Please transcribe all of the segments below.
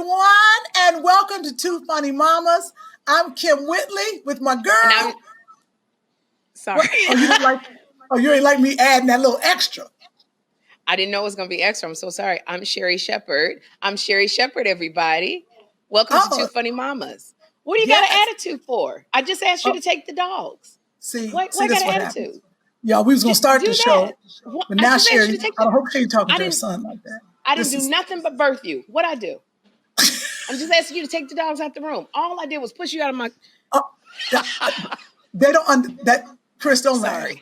everyone, and welcome to Two Funny Mamas. I'm Kym Whitley with my girl. Sorry. You ain't like me adding that little extra. I didn't know it was going to be extra. I'm so sorry. I'm Sherri Shepherd. I'm Sherri Shepherd, everybody. Welcome to Two Funny Mamas. What do you got an attitude for? I just asked you to take the dogs. Why got an attitude? Y'all, we was going to start the show. But now Sherri, I hope she ain't talking to her son like that. I didn't do nothing but birth you. What'd I do? I'm just asking you to take the dogs out the room. All I did was push you out of my... They don't... Chris, don't Sorry.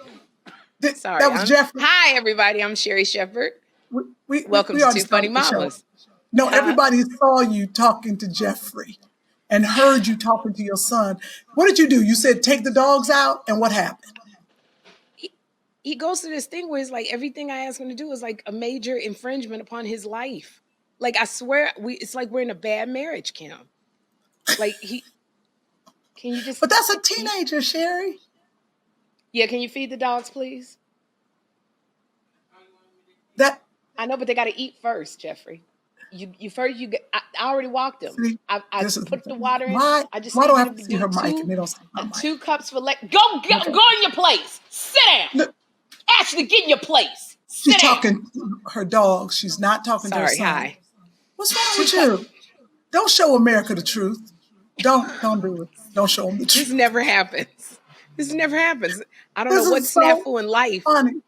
Sorry. That was Jeffrey. Hi, everybody. I'm Sherri Shepherd. Welcome to Two Funny Mamas. No, everybody saw you talking to Jeffrey and heard you talking to your son. What did you do? You said take the dogs out, and what happened? He goes to this thing where it's like everything I ask him to do is like a major infringement upon his life. Like, I swear, it's like we're in a bad marriage, Kym. Like, can you just... But that's a teenager, Sherri. Yeah, can you feed the dogs, please? I know, but they got to eat first, Jeffrey. I already walked them. See, I put the water in. Why do I have to see her mic and they don't see my mic? 2 cups for... Go in your place. Sit down. Look, Ashley, get in your place. She's talking to her dog. She's not talking to her son. Hi. What's wrong with you? Don't show America the truth. Don't do it. Don't show them the truth. This never happens. I don't know what's snafu in life. Funny.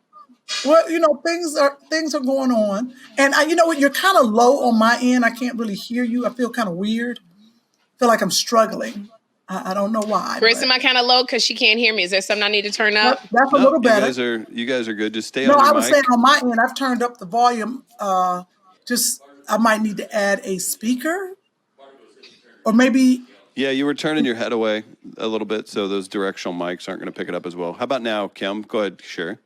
Well, things are going on, and you know what? You're kind of low on my end. I can't really hear you. I feel kind of weird. I feel like I'm struggling. I don't know why. Chris, am I kind of low because she can't hear me? Is there something I need to turn up? That's a little better. You guys are good. Just stay on your mic. No, I mic. was saying on my end, I've turned up the volume. I might need to add a speaker, or maybe. Yeah, you were turning your head away a little bit, so those directional mics aren't going to pick it up as well. How about now, Kym? Go ahead, Sherri.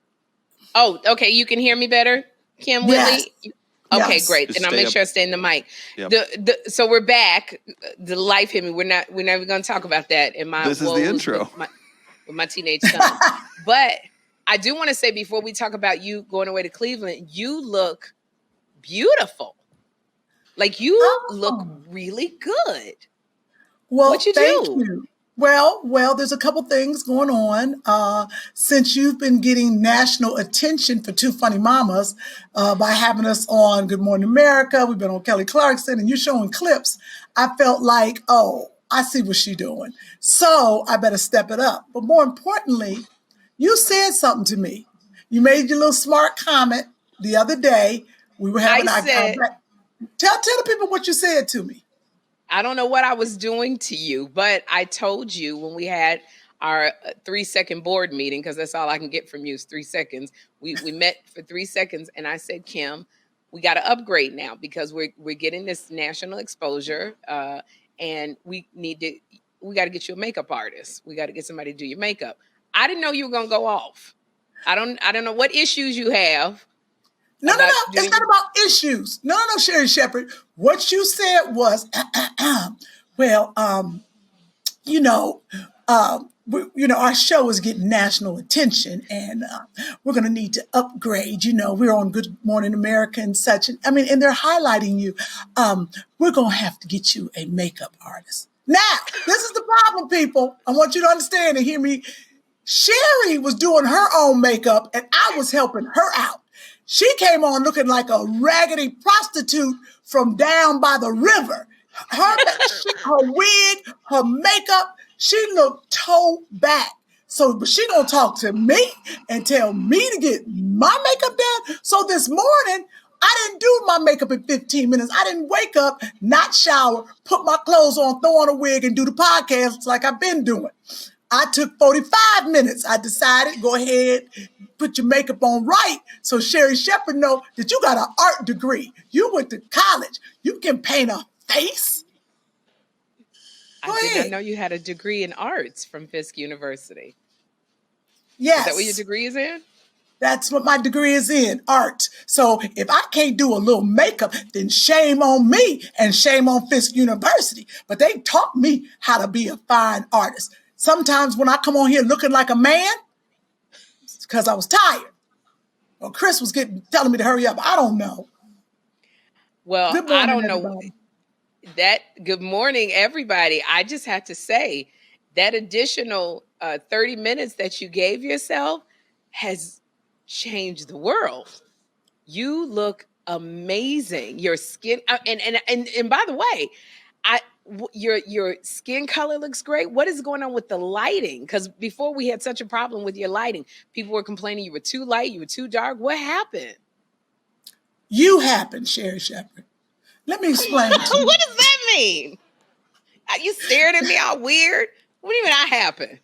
Oh, okay. You can hear me better, Kym Whitley? Yes. Okay, Yes. great. Then I'll make sure I stay in the mic. Yep. So we're back. The life hit me. We're never going to talk about that in my... This is the intro. With my teenage son. But I do want to say, before we talk about you going away to Cleveland, you look beautiful. Like, you look really good. Well, what you thank do? you. Well, there's a couple things going on since you've been getting national attention for Two Funny Mamas by having us on Good Morning America. We've been on Kelly Clarkson, and you're showing clips. I felt like, I see what she's doing, so I better step it up. But more importantly, you said something to me. You made your little smart comment the other day. We were having. Tell the people what you said to me. I don't know what I was doing to you, but I told you when we had our 3-second board meeting, because that's all I can get from you is 3 seconds. We met for 3 seconds, and I said, Kym, we got to upgrade now because we're getting this national exposure, and we got to get you a makeup artist. We got to get somebody to do your makeup. I didn't know you were gonna go off. I don't know what issues you have. No. It's not about issues. No, Sherri Shepherd. What you said was, our show is getting national attention, and we're going to need to upgrade. We're on Good Morning America and such. And they're highlighting you. We're going to have to get you a makeup artist. Now, this is the problem, people. I want you to understand and hear me. Sherri was doing her own makeup, and I was helping her out. She came on looking like a raggedy prostitute from down by the river. Her wig, her makeup, she looked toe back. But she gonna talk to me and tell me to get my makeup done. So this morning, I didn't do my makeup in 15 minutes. I didn't wake up, not shower, put my clothes on, throw on a wig, and do the podcast like I've been doing. I took 45 minutes. I decided, go ahead, put your makeup on right so Sherri Shepherd know that you got an art degree. You went to college. You can paint a face. I did not know you had a degree in arts from Fisk University. Yes. Is that what your degree is in? That's what my degree is in, art. So if I can't do a little makeup, then shame on me and shame on Fisk University. But they taught me how to be a fine artist. Sometimes when I come on here looking like a man, it's because I was tired. Or Chris was telling me to hurry up. I don't know. Well, Good morning, I don't know. everybody. Good morning, everybody. I just had to say that additional 30 minutes that you gave yourself has changed the world. You look amazing. Your skin, and by the way, your skin color looks great. What is going on with the lighting? Because before we had such a problem with your lighting, people were complaining you were too light, you were too dark. What happened? You happened, Sherri Shepherd. Let me explain to you. What does that mean? You stared at me all weird. What do you mean I happened?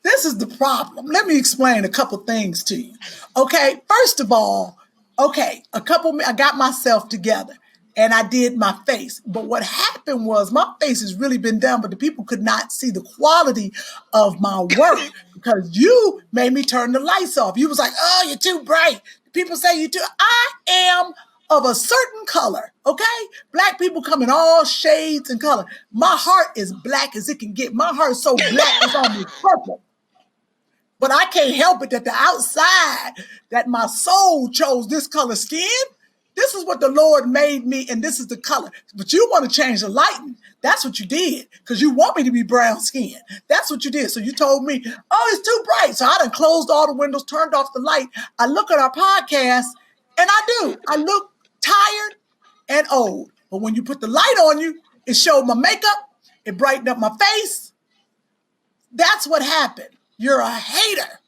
This is the problem. Let me explain a couple things to you. Okay, first of all, I got myself together and I did my face. But what happened was my face has really been done, but the people could not see the quality of my work because you made me turn the lights off. You was like, oh, you're too bright. People say you're too, I am of a certain color, okay? Black people come in all shades and color. My heart is black as it can get. My heart is so black it's almost purple. But I can't help it that the outside, that my soul chose this color skin. This is what the Lord made me, and this is the color. But you want to change the lighting. That's what you did, because you want me to be brown skinned. That's what you did. So you told me, oh, it's too bright. So I done closed all the windows, turned off the light. I look at our podcast, and I look tired and old. But when you put the light on you, it showed my makeup, it brightened up my face. That's what happened. You're a hater.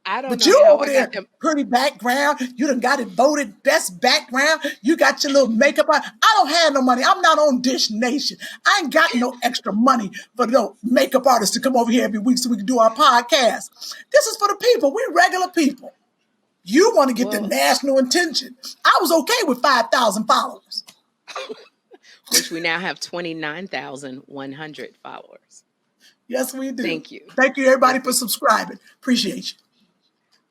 I don't But know you how over I there, got them. pretty background. You done got it voted best background. You got your little makeup on. I don't have no money. I'm not on Dish Nation. I ain't got no extra money for no makeup artists to come over here every week so we can do our podcast. This is for the people. We regular people. You want to get the Well, national attention. I was okay with 5,000 followers. which we now have 29,100 followers. Yes, we do. Thank you. Thank you, everybody, for subscribing. Appreciate you.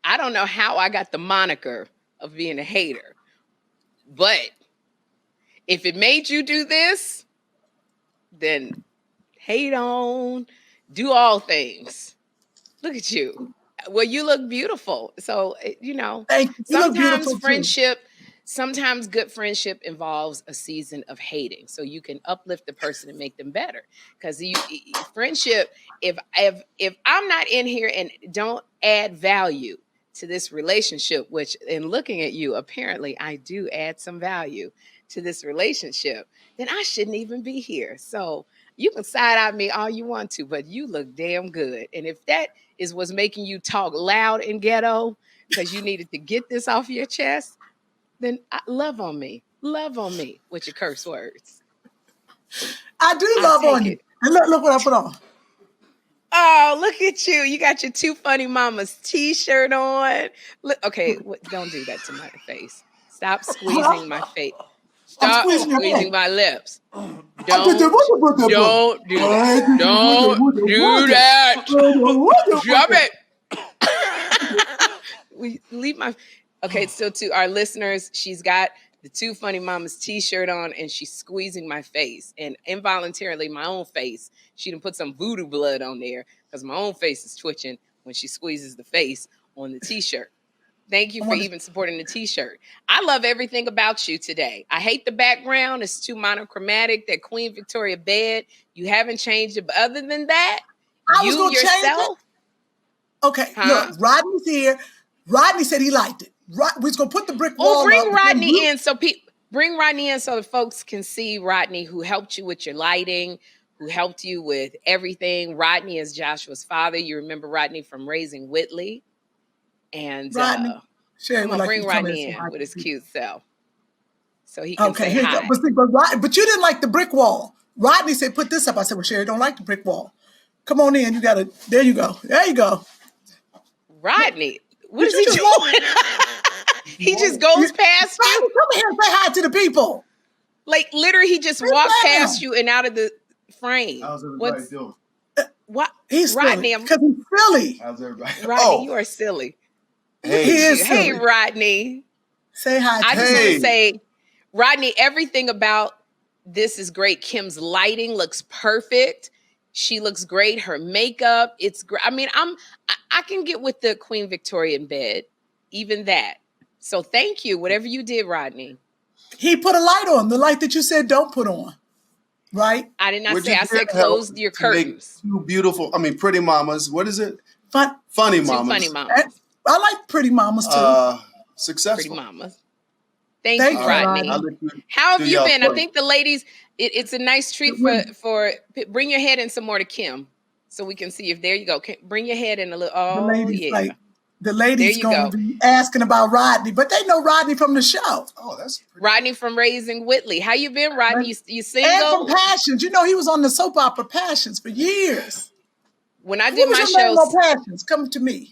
I don't know how I got the moniker of being a hater, but if it made you do this, then hate on, do all things. Look at you. Well, you look beautiful. So, Thank you. You look beautiful too. Sometimes good friendship involves a season of hating. So you can uplift the person and make them better. Because friendship, if I'm not in here and don't add value to this relationship, which in looking at you, apparently I do add some value to this relationship, then I shouldn't even be here. So you can side eye me all you want to, but you look damn good. And if that is what's making you talk loud and ghetto because you needed to get this off your chest, then love on me with your curse words. I do love on you. And look what I put on. Oh, look at you. You got your Two Funny Mamas t-shirt on. Look, okay, don't do that to my face. Stop squeezing my face. Stop squeezing my lips. Don't do that. Drop it. We leave my. Okay, so to our listeners, she's got the Two Funny Mamas t-shirt on and she's squeezing my face, and involuntarily my own face. She done put some voodoo blood on there because my own face is twitching when she squeezes the face on the t-shirt. Thank you for even supporting the t-shirt. I love everything about you today. I hate the background. It's too monochromatic. That Queen Victoria bed. You haven't changed it. But other than that, you yourself. Okay, look, Rodney's here. Rodney said he liked it. We're just going to put the brick wall up. Bring Rodney in so the folks can see Rodney, who helped you with your lighting, who helped you with everything. Rodney is Joshua's father. You remember Rodney from Raising Whitley. And Rodney, come on, bring Rodney in with his cute self so he can say hi. But you didn't like the brick wall. Rodney said, put this up. I said, well, Sherri don't like the brick wall. Come on in. You got to, there you go. There you go. Rodney, what is he doing? He just goes past you. Come here and say hi to the people. Like literally, he just walked past you and out of the frame. How's everybody doing? What? He's Rodney, because he's silly. How's everybody? Rodney, you are silly. Hey, Rodney. Say hi. I just want to say, Rodney, everything about this is great. Kym's lighting looks perfect. She looks great. Her makeup, it's great. I mean, I can get with the Queen Victoria in bed, even that. So thank you, whatever you did, Rodney. He put a light on, the light that you said don't put on, right? I did not Would say. you I said dare help close your to make curtains. two beautiful, pretty mamas. What is it? Funny Two mamas. funny mamas. I like pretty mamas too. Pretty Successful. mamas. Thank Thank you, you, Rodney. I'll let you How do have you y'all been? I thing. think the ladies. It's a nice treat for bring your head in some more to Kym, so we can see if there you go. Bring your head in a little. the Oh ladies yeah. the ladies you gonna go. be asking about Rodney, but they know Rodney from the show. Oh, that's pretty. Rodney from Raising Whitley. How you been, Rodney? You And single? from Passions. You know, he was on the soap opera Passions for years. When I What did was my your name shows, on Passions? Come to me.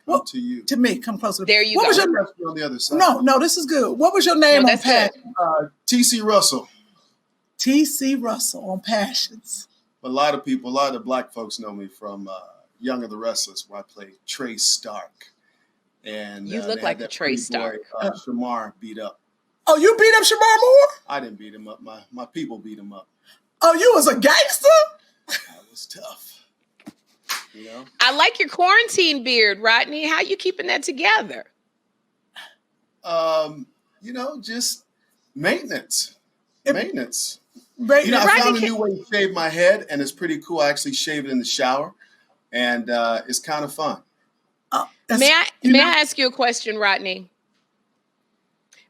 Up to you. To me, come closer. there you What go. was your That's on the other side. No, this is good. What was your name No, on that's good. Passions? T.C. Russell. T.C. Russell on Passions. A lot of black folks know me from Young and the Restless, where I played Trey Stark. And You look they like had a that Trey pretty boy, Stark. Shamar beat up. Oh, you beat up Shamar Moore? I didn't beat him up. My people beat him up. Oh, you was a gangster? That was tough. You know? I like your quarantine beard, Rodney. How you keeping that together? Just maintenance. Maintenance. Right. You know, I Rodney found a new way to shave my head, and it's pretty cool. I actually shave it in the shower, and it's kind of fun. May I ask you a question, Rodney?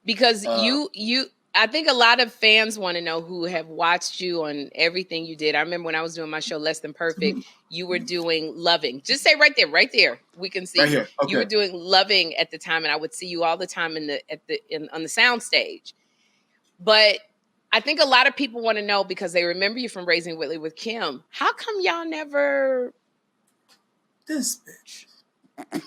Because I think a lot of fans want to know who have watched you on everything you did. I remember when I was doing my show Less Than Perfect, you were doing Loving. Just say right there. We can see. Right here. Okay. You were doing Loving at the time, and I would see you all the time on the sound stage. But I think a lot of people want to know, because they remember you from Raising Whitley with Kym. How come y'all never This bitch.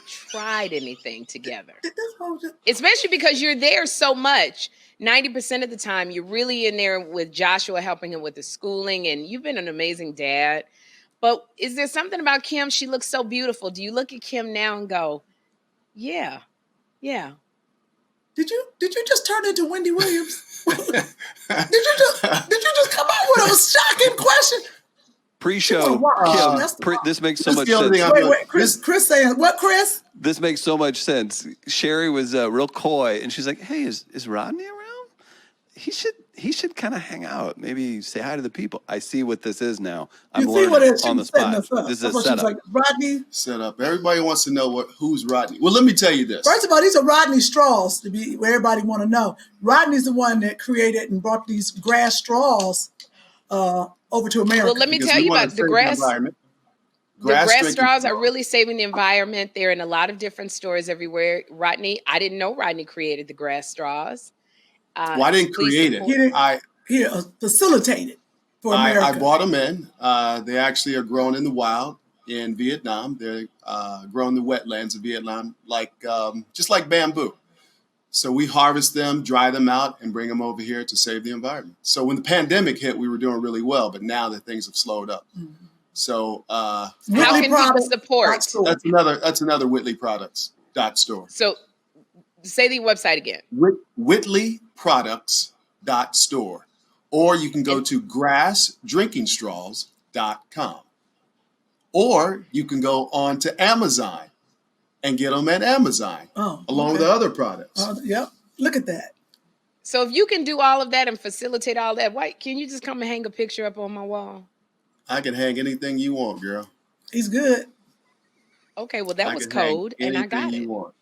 tried anything together? This whole just- Especially because you're there so much. 90% of the time, you're really in there with Joshua, helping him with the schooling, and you've been an amazing dad. But is there something about Kym? She looks so beautiful. Do you look at Kym now and go, yeah. Did you just turn into Wendy Williams? did you just come out with a shocking question? Pre-show, Wow. Kym, this makes so That's much the only sense. thing I'm Wait, Chris saying what, Chris? This makes so much sense. Sherri was real coy, and she's like, "Hey, is Rodney around? He should kind of hang out, maybe say hi to the people." I see what this is now. I'm learning on the spot. This is a setup. Like, Rodney. Set up. Everybody wants to know who's Rodney. Well, let me tell you this. First of all, these are Rodney straws. To be where everybody want to know, Rodney's the one that created and brought these grass straws over to America. Well, let me tell you about the grass. The grass straws are really saving the environment. They're in a lot of different stores everywhere. Rodney, I didn't know Rodney created the grass straws. Well, I didn't create it. He facilitated for America. I bought them in. They actually are grown in the wild in Vietnam. They're grown in the wetlands of Vietnam, just like bamboo. So we harvest them, dry them out, and bring them over here to save the environment. So when the pandemic hit, we were doing really well, but now that things have slowed up. Mm-hmm. So how can people support? That's another Whitley Products .store. So say the website again. WhittleyProducts.store. Or you can go to grassdrinkingstraws.com. Or you can go on to Amazon and get them at Amazon along with the other products. Yep. Look at that. So if you can do all of that and facilitate all that, why can you just come and hang a picture up on my wall? I can hang anything you want, girl. He's good. Okay, well, that was code, and I got it. You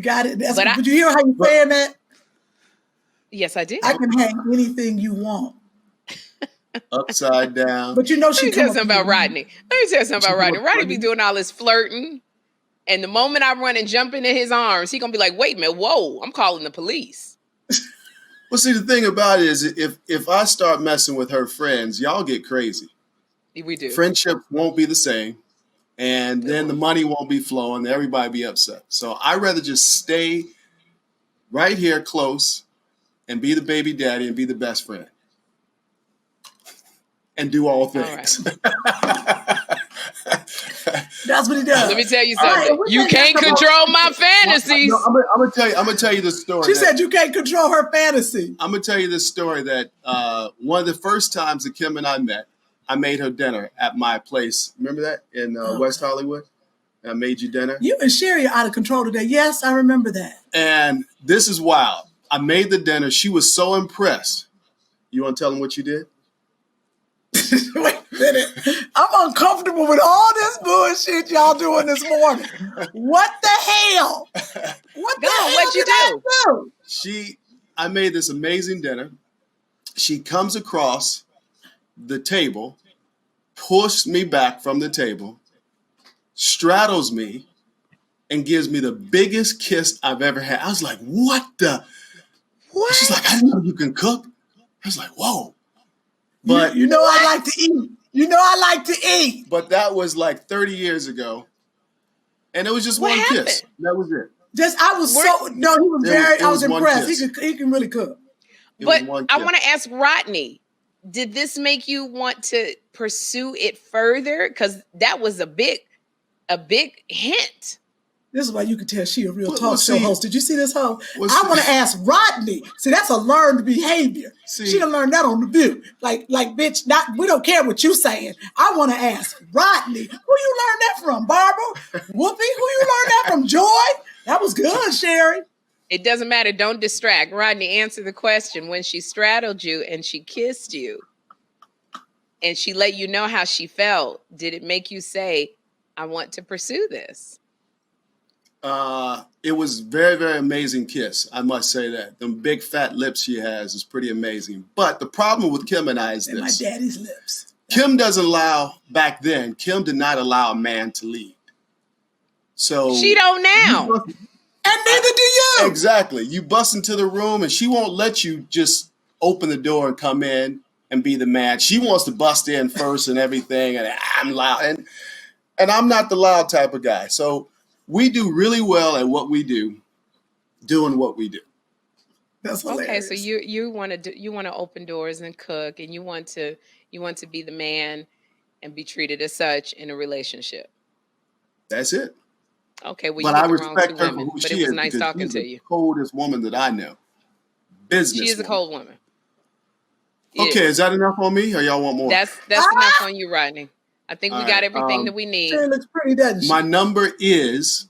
got it. Did you hear how you saying that? Yes, I did. I can hang anything you want. Upside down. But you know Let me tell you something about Rodney. Rodney be doing all this flirting. And the moment I run and jump into his arms, he going to be like, wait a minute, whoa, I'm calling the police. Well, see, the thing about it is if I start messing with her friends, y'all get crazy. We do. Friendships won't be the same. And then the money won't be flowing. Everybody be upset. So I'd rather just stay right here close and be the baby daddy and be the best friend. And do all things. All right. That's what he does. Let me tell you something. You can't control my fantasies. I'm gonna tell you the story. She said you can't control her fantasy. I'm gonna tell you this story that one of the first times that Kym and I met, I made her dinner at my place. Remember that in West Hollywood? I made you dinner. You and Sherri are out of control today. Yes, I remember that. And this is wild. I made the dinner. She was so impressed. You want to tell them what you did? Wait a minute. I'm uncomfortable with all this bullshit y'all doing this morning. What the hell? What the hell what'd you did I do? I made this amazing dinner. She comes across the table, pushed me back from the table, straddles me, and gives me the biggest kiss I've ever had. I was like, what the? What? She's like, I didn't know you can cook. I was like, whoa. But you know I like to eat. You know I like to eat. But that was like 30 years ago. And it was just one kiss. That was it. He was impressed. He can really cook. But I want to ask Rodney, did this make you want to pursue it further? Because that was a big hint. This is why you could tell she a real talk show host. Did you see this hoe? I want to ask Rodney. See, that's a learned behavior. She done learned that on The View. Like, bitch, we don't care what you saying. I want to ask Rodney, who you learned that from, Barbara? Whoopi, who you learned that from, Joy? That was good, Sherri. It doesn't matter. Don't distract. Rodney, answer the question. When she straddled you and she kissed you and she let you know how she felt, did it make you say, I want to pursue this? It was very, very amazing kiss. I must say that. Them big fat lips she has is pretty amazing. But the problem with Kym and I is this. My daddy's lips. Kym doesn't allow, back then, Kym did not allow a man to lead. So she don't now. And neither do you. Exactly. You bust into the room and she won't let you just open the door and come in and be the man. She wants to bust in first and everything. And I'm loud. And I'm not the loud type of guy. So we do really well at what we do, doing what we do. That's hilarious. Okay, so you want to open doors and cook, and you want to be the man and be treated as such in a relationship. That's it. Okay, well, but I respect her for who she is. It was nice talking to you. The coldest woman that I know. Business. She is a cold woman. Okay, is that enough on me, or y'all want more? That's enough on you, Rodney. I think we got everything that we need. She looks pretty, doesn't she? My number is.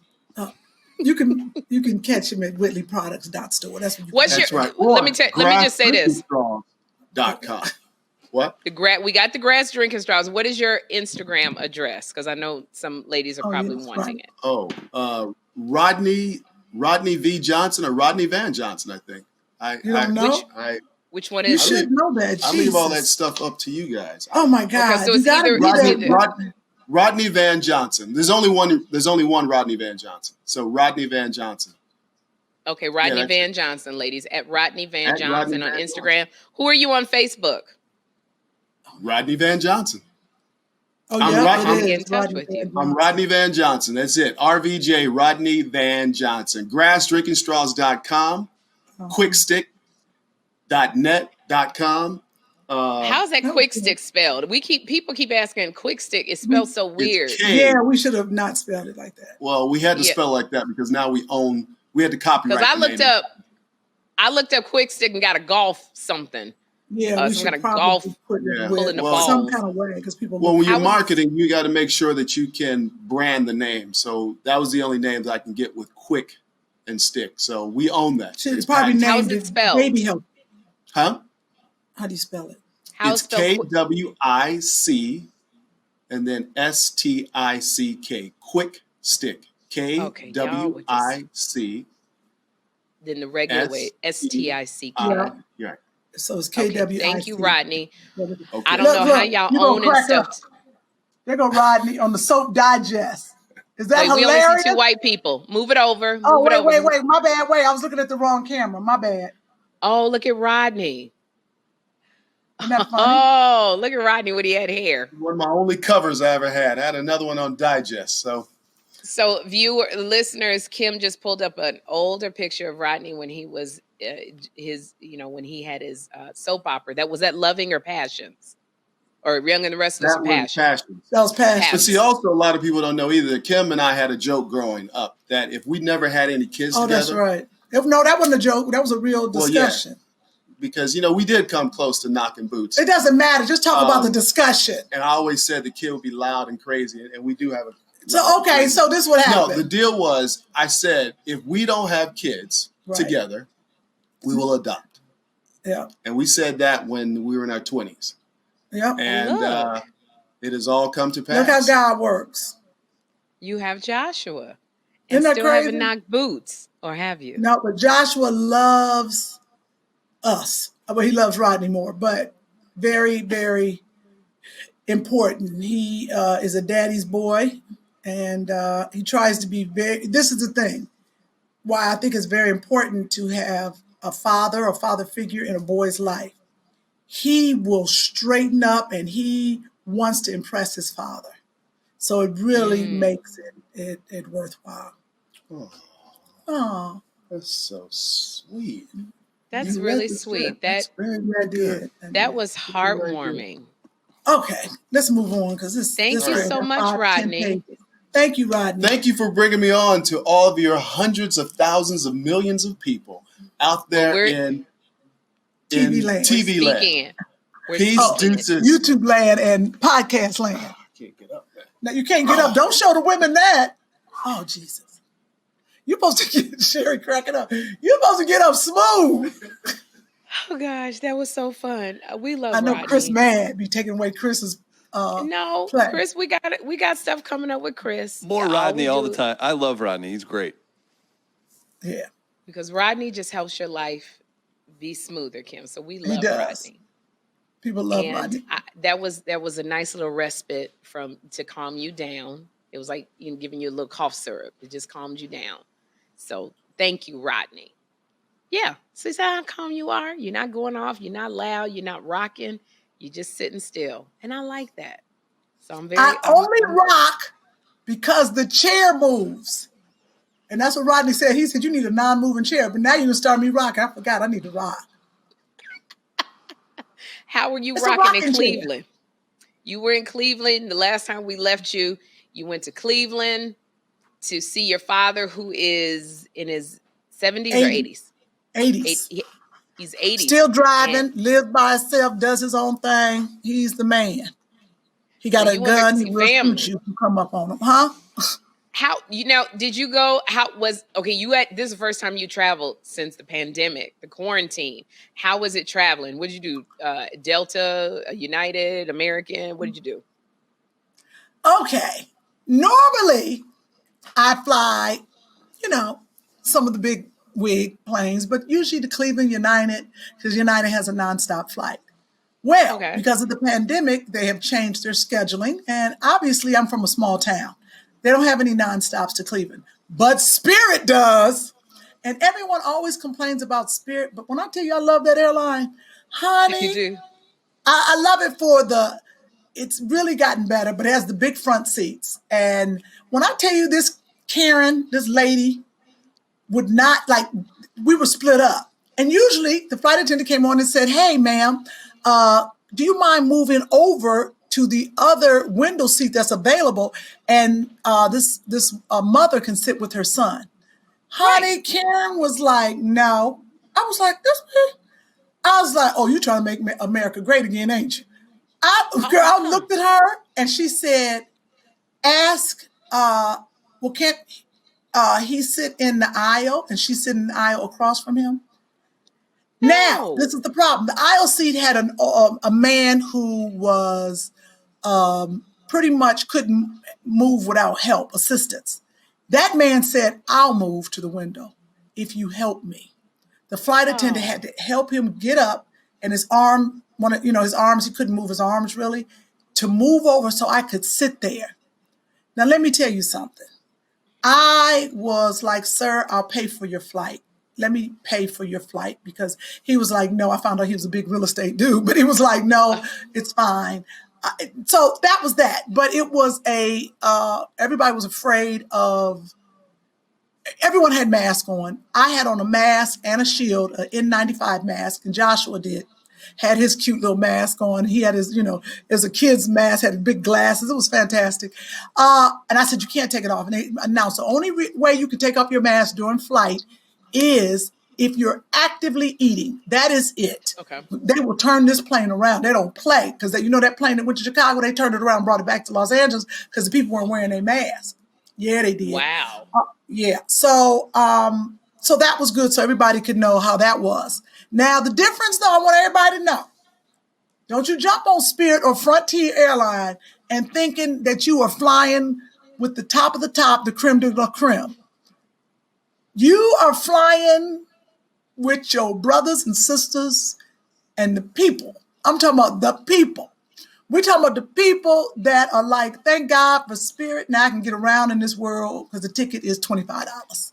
You can catch him at WhitleyProducts.store. That's what you. That's right. Let me just say this. .com. What? We got the grass drinking straws. What is your Instagram address? Because I know some ladies are probably wanting it. Oh, Rodney V. Johnson or Rodney Van Johnson, I think. You don't know? Which one is it? You should know that. I leave all that stuff up to you guys. Oh my God! Okay, so it's either Rodney Van Johnson. There's only one Rodney Van Johnson. So Rodney Van Johnson. Okay, Rodney Van Johnson, ladies, at Rodney Van Johnson on Instagram. Who are you on Facebook? Rodney Van Johnson. Oh, yeah, I'm in touch with you. I'm Rodney Van Johnson. That's it. RVJ, Rodney Van Johnson. GrassDrinkingStraws.com. Quickstick.net.com. How's that quick stick spelled? People keep asking. Quick stick is spelled so weird. Yeah, we should have not spelled it like that. Well, we had to spell it like that because now we had to copyright. Because I looked up quick stick and got a golf something. Yeah, we should probably put it pulling the ball some kind of way because people. Well, when you're marketing, you got to make sure that you can brand the name. So that was the only name that I can get with quick and stick. So we own that. It's probably named How's it spelled? Baby Help. Huh? How do you spell it? It's KWIC and then STICK. Quick stick. KWIC. Then the regular way, STICK. Yeah. So it's KWIC. Okay, thank you, Rodney. Okay. I don't know how y'all own and stuff. There go Rodney on the Soap Digest. Is that hilarious? We only see two white people. Move it over. Wait. My bad. Wait, I was looking at the wrong camera. My bad. Oh, look at Rodney. Isn't that funny? Oh, look at Rodney when he had hair. One of my only covers I ever had. I had another one on Digest. So listeners, Kym just pulled up an older picture of Rodney when he was when he had his soap opera. That was Loving or Passions, or Young and the Restless or Passions. That was Passions. But see, also a lot of people don't know either. Kym and I had a joke growing up that if we never had any kids together. That's right. No, that wasn't a joke. That was a real discussion. Well, yeah. Because, we did come close to knocking boots. It doesn't matter. Just talk about the discussion. And I always said the kid would be loud and crazy. And we do have So this is what happened. No, the deal was, I said, if we don't have kids together, we will adopt. Yeah. And we said that when we were in our 20s. Yeah. And it has all come to pass. Look how God works. You have Joshua. Isn't And that still crazy? haven't knocked boots. Or have you? No, but Joshua loves us. Well, he loves Rodney more, but very, very important. He is a daddy's boy, and he tries to be very, this is the thing, why I think it's very important to have a father figure in a boy's life. He will straighten up, and he wants to impress his father. So it really makes it worthwhile. Oh, that's so sweet. That's really sweet. That was heartwarming. Okay, let's move on because this. Thank you so much, Rodney. Thank you, Rodney. Thank you for bringing me on to all of your hundreds of thousands of millions of people out there in TV land. TV land. Peace, deuces. YouTube land and podcast land. I can't get up, man. Now you can't get up. Don't show the women that. Oh, Jesus. You're supposed to get Sherri cracking up. You're supposed to get up smooth. Oh gosh, that was so fun. We love. I know Rodney. Chris mad be taking away Chris's. No, play. Chris, we got stuff coming up with Chris. More Rodney all the time. I love Rodney. He's great. Yeah, because Rodney just helps your life be smoother, Kym. So we love Rodney. People love Rodney. That was a nice little respite to calm you down. It was like giving you a little cough syrup. It just calmed you down. So thank you, Rodney. Yeah. See how calm you are? You're not going off. You're not loud. You're not rocking. You're just sitting still. And I like that. So I only rock because the chair moves. And that's what Rodney said. He said, you need a non-moving chair. But now you're going to start me rocking. I forgot I need to rock. How were you rocking in Cleveland? Chair. You were in Cleveland. The last time we left you, you went to Cleveland to see your father, who is in his 70s or 80s? 80s. He's 80. Still driving, lives by himself, does his own thing. He's the man. He got a gun. He will shoot you if you come up on him. Huh? How, did you go, this is the first time you traveled since the pandemic, the quarantine. How was it traveling? What did you do? Delta, United, American? What did you do? Okay. Normally, I fly, some of the big wig planes, but usually to Cleveland United, because United has a nonstop flight. Well, because of the pandemic, they have changed their scheduling. And obviously, I'm from a small town. They don't have any nonstops to Cleveland, but Spirit does. And everyone always complains about Spirit. But when I tell you I love that airline, honey, you do. I love it it's really gotten better, but it has the big front seats. And when I tell you this lady would not, we were split up. And usually the flight attendant came on and said, hey, ma'am, do you mind moving over to the other window seat that's available? And this mother can sit with her son. Honey, Karen was like, no. I was like, oh, you trying to make America great again, ain't you? I looked at her and she said, can't he sit in the aisle? And she's sitting in the aisle across from him. No. Now, this is the problem. The aisle seat had a man who was pretty much couldn't move without help, assistance. That man said, I'll move to the window if you help me. The flight attendant had to help him get up, and his arms, he couldn't move his arms really, to move over so I could sit there. Now, let me tell you something. I was like, sir, I'll pay for your flight. Let me pay for your flight, because he was like, no. I found out he was a big real estate dude, but he was like, no, it's fine. So that was that. But it was everybody was afraid of, everyone had masks on. I had on a mask and a shield, an N95 mask, and Joshua had his cute little mask on. He had his, as a kid's mask, had big glasses. It was fantastic. And I said, you can't take it off. And they announced the only way you can take off your mask during flight is if you're actively eating. That is it. Okay. They will turn this plane around. They don't play, because that plane that went to Chicago, they turned it around and brought it back to Los Angeles because the people weren't wearing their masks. Yeah, they did. Wow. Yeah. So So that was good so everybody could know how that was. Now, the difference, though, I want everybody to know. Don't you jump on Spirit or Frontier Airline and thinking that you are flying with the top of the top, the creme de la creme. You are flying with your brothers and sisters and the people. I'm talking about the people. We're talking about the people that are like, thank God for Spirit. Now I can get around in this world because the ticket is $25.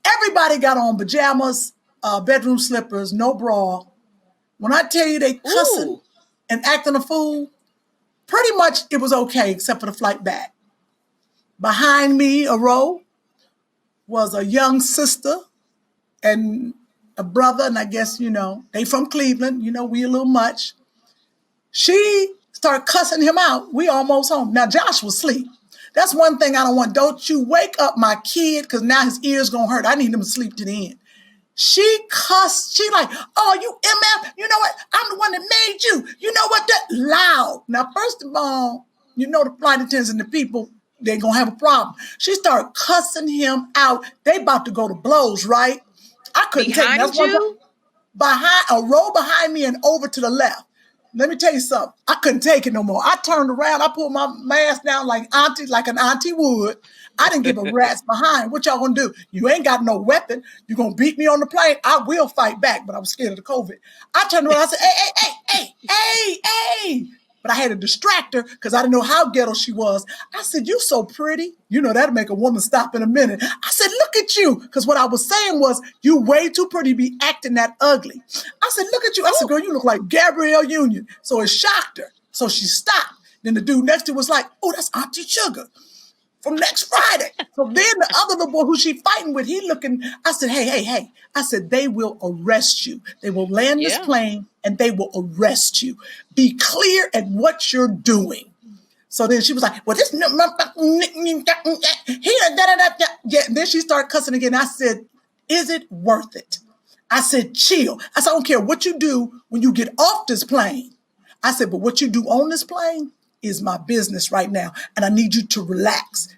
Everybody got on pajamas, bedroom slippers, no bra. When I tell you they cussing and acting a fool, pretty much it was okay except for the flight back. Behind me, a row, was a young sister and a brother, and I guess, they from Cleveland, we a little much. She started cussing him out. We almost home. Now, Josh was asleep. That's one thing I don't want. Don't you wake up my kid, because now his ears going to hurt. I need him to sleep to the end. She cussed. She like, oh, you MF, you know what? I'm the one that made you. You know what? That loud. Now, first of all, the flight attendants and the people, they're going to have a problem. She started cussing him out. They about to go to blows, right? I couldn't take it. That's you? Behind a row behind me and over to the left. Let me tell you something. I couldn't take it no more. I turned around. I pulled my mask down like an auntie would. I didn't give a rat's behind. What y'all gonna do? You ain't got no weapon. You gonna beat me on the plane? I will fight back, but I was scared of the COVID. I turned around. I said, hey. But I had to distract her because I didn't know how ghetto she was. I said, you so pretty. That'll make a woman stop in a minute. I said, look at you. Because what I was saying was, you way too pretty to be acting that ugly. I said, look at you. I said, girl, you look like Gabrielle Union. So it shocked her. So she stopped. Then the dude next to her was like, oh, that's Auntie Sugar from next Friday. So then the other little boy who she fighting with, he looking, I said, hey. I said, they will arrest you. They will land this plane and they will arrest you. Be clear at what you're doing. So then she was like, well, this, yeah. Then she started cussing again. I said, is it worth it? I said, chill. I said, I don't care what you do when you get off this plane. I said, but what you do on this plane is my business right now. And I need you to relax.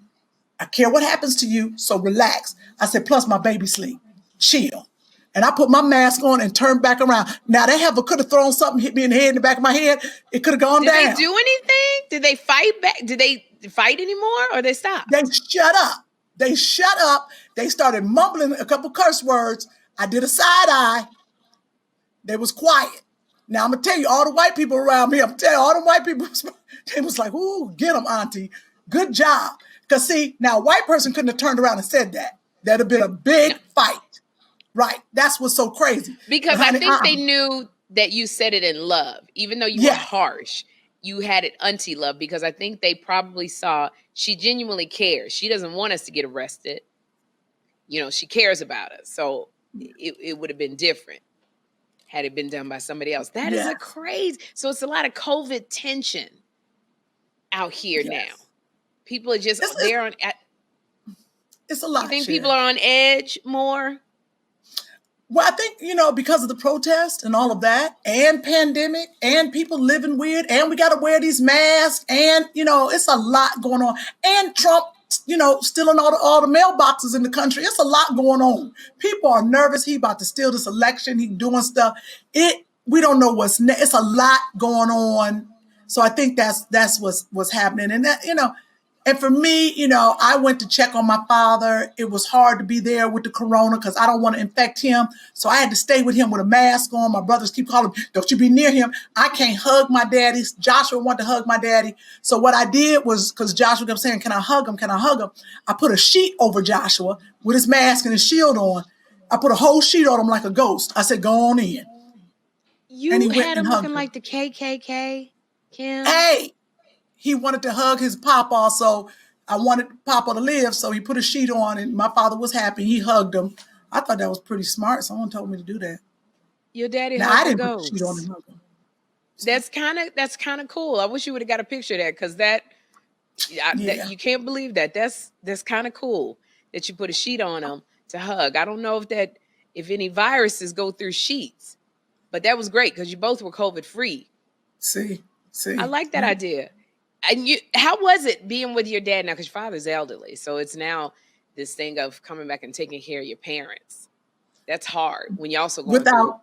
I care what happens to you, so relax. I said, plus my baby sleep. Chill. And I put my mask on and turned back around. Now, could have thrown something, hit me in the head, in the back of my head. It could have gone down. Did they do anything? Did they fight back? Did they fight anymore or they stopped? They shut up. They started mumbling a couple curse words. I did a side eye. They was quiet. Now, I'm going to tell you, all the white people around me, all the white people, they was like, ooh, get them, auntie. Good job. Because, see, now a white person couldn't have turned around and said that. That'd have been a big fight. Right. That's what's so crazy. Because I think they knew that you said it in love. Even though you were harsh, you had it auntie love, because I think they probably saw she genuinely cares. She doesn't want us to get arrested. She cares about us. So it would have been different had it been done by somebody else. That is a crazy. So it's a lot of COVID tension out here now. People are just they're on. It's a lot. You think people are on edge more? Well, I think, because of the protest and all of that, and pandemic, and people living weird, and we got to wear these masks, and, it's a lot going on. And Trump, stealing all the mailboxes in the country. It's a lot going on. People are nervous. He about to steal this election. He doing stuff. We don't know what's next. It's a lot going on. So I think that's what's happening. And that, and for me, I went to check on my father. It was hard to be there with the corona because I don't want to infect him. So I had to stay with him with a mask on. My brothers keep calling me, don't you be near him. I can't hug my daddy. Joshua wanted to hug my daddy. So what I did was, because Joshua kept saying, can I hug him? Can I hug him? I put a sheet over Joshua with his mask and his shield on. I put a whole sheet on him like a ghost. I said, go on in. You had him looking like the KKK, Kym. Hey. He wanted to hug his papa, so I wanted papa to live, so he put a sheet on, and my father was happy. He hugged him. I thought that was pretty smart. Someone told me to do that. Your daddy I didn't put a sheet on and hug him. That's kind of cool. I wish you would have got a picture of that, because that you can't believe that. That's kind of cool that you put a sheet on him to hug. I don't know if any viruses go through sheets, but that was great because you both were COVID free. See. I like that idea. And how was it being with your dad now? Because your father's elderly, so it's now this thing of coming back and taking care of your parents. That's hard when you're also going without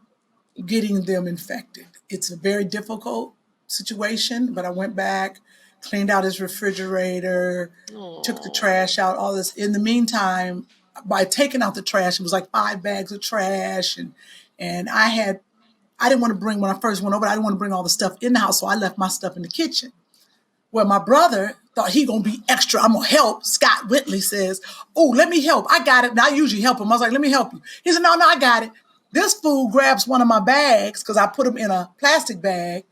getting them infected. It's a very difficult situation, but I went back, cleaned out his refrigerator, took the trash out, all this. In the meantime, by taking out the trash, it was like 5 bags of trash. And I didn't want to bring, when I first went over, I didn't want to bring all the stuff in the house, so I left my stuff in the kitchen. Well, my brother thought he gonna be extra. I'm gonna help. Scott Whitley says, "Oh, let me help. I got it." And I usually help him. I was like, "Let me help you." He said, "No, I got it." This fool grabs one of my bags, because I put them in a plastic bag,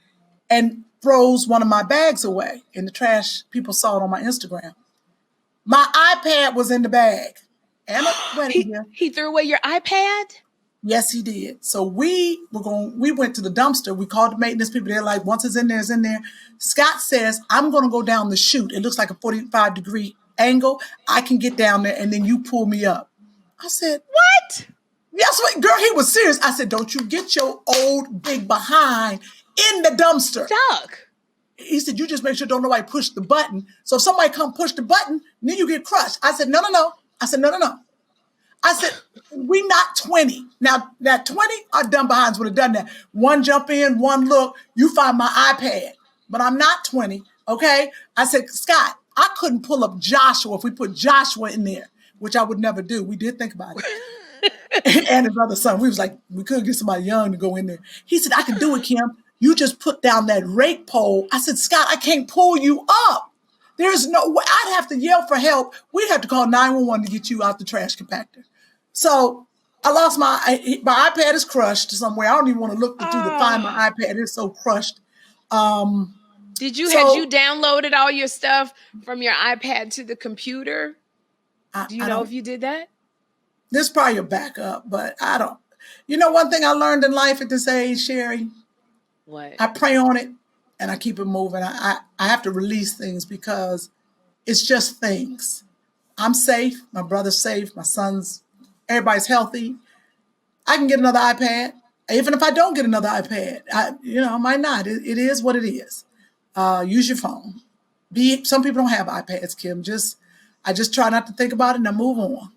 and throws one of my bags away in the trash. People saw it on my Instagram. My iPad was in the bag. And he threw away your iPad? Yes, he did. So we went to the dumpster. We called the maintenance people. They're like, once it's in there, it's in there. Scott says, "I'm going to go down the chute. It looks like a 45-degree angle. I can get down there, and then you pull me up." I said, "What?" Yes, wait, girl, he was serious. I said, "Don't you get your old big behind in the dumpster." Stuck. He said, "You just make sure don't nobody push the button. So if somebody come push the button, then you get crushed." I said, No. I said, No. I said, "We not 20. Now, that 20 are dumb behinds would have done that. One jump in, one look, you find my iPad. But I'm not 20, okay?" I said, "Scott, I couldn't pull up Joshua if we put Joshua in there," which I would never do. We did think about it. And his other son, we was like, we could get somebody young to go in there. He said, "I can do it, Kym. You just put down that rake pole." I said, "Scott, I can't pull you up. There's no way." I'd have to yell for help. We'd have to call 911 to get you out the trash compactor. So I lost my iPad is crushed somewhere. I don't even want to look through to find my iPad. It's so crushed. Had you downloaded all your stuff from your iPad to the computer? Do you know if you did that? There's probably a backup, but I don't. You know, one thing I learned in life at this age, Sherri? What? I pray on it and I keep it moving. I have to release things because it's just things. I'm safe. My brother's safe. My son's, everybody's healthy. I can get another iPad. Even if I don't get another iPad, I might not. It is what it is. Use your phone. Some people don't have iPads, Kym. I just try not to think about it and I move on.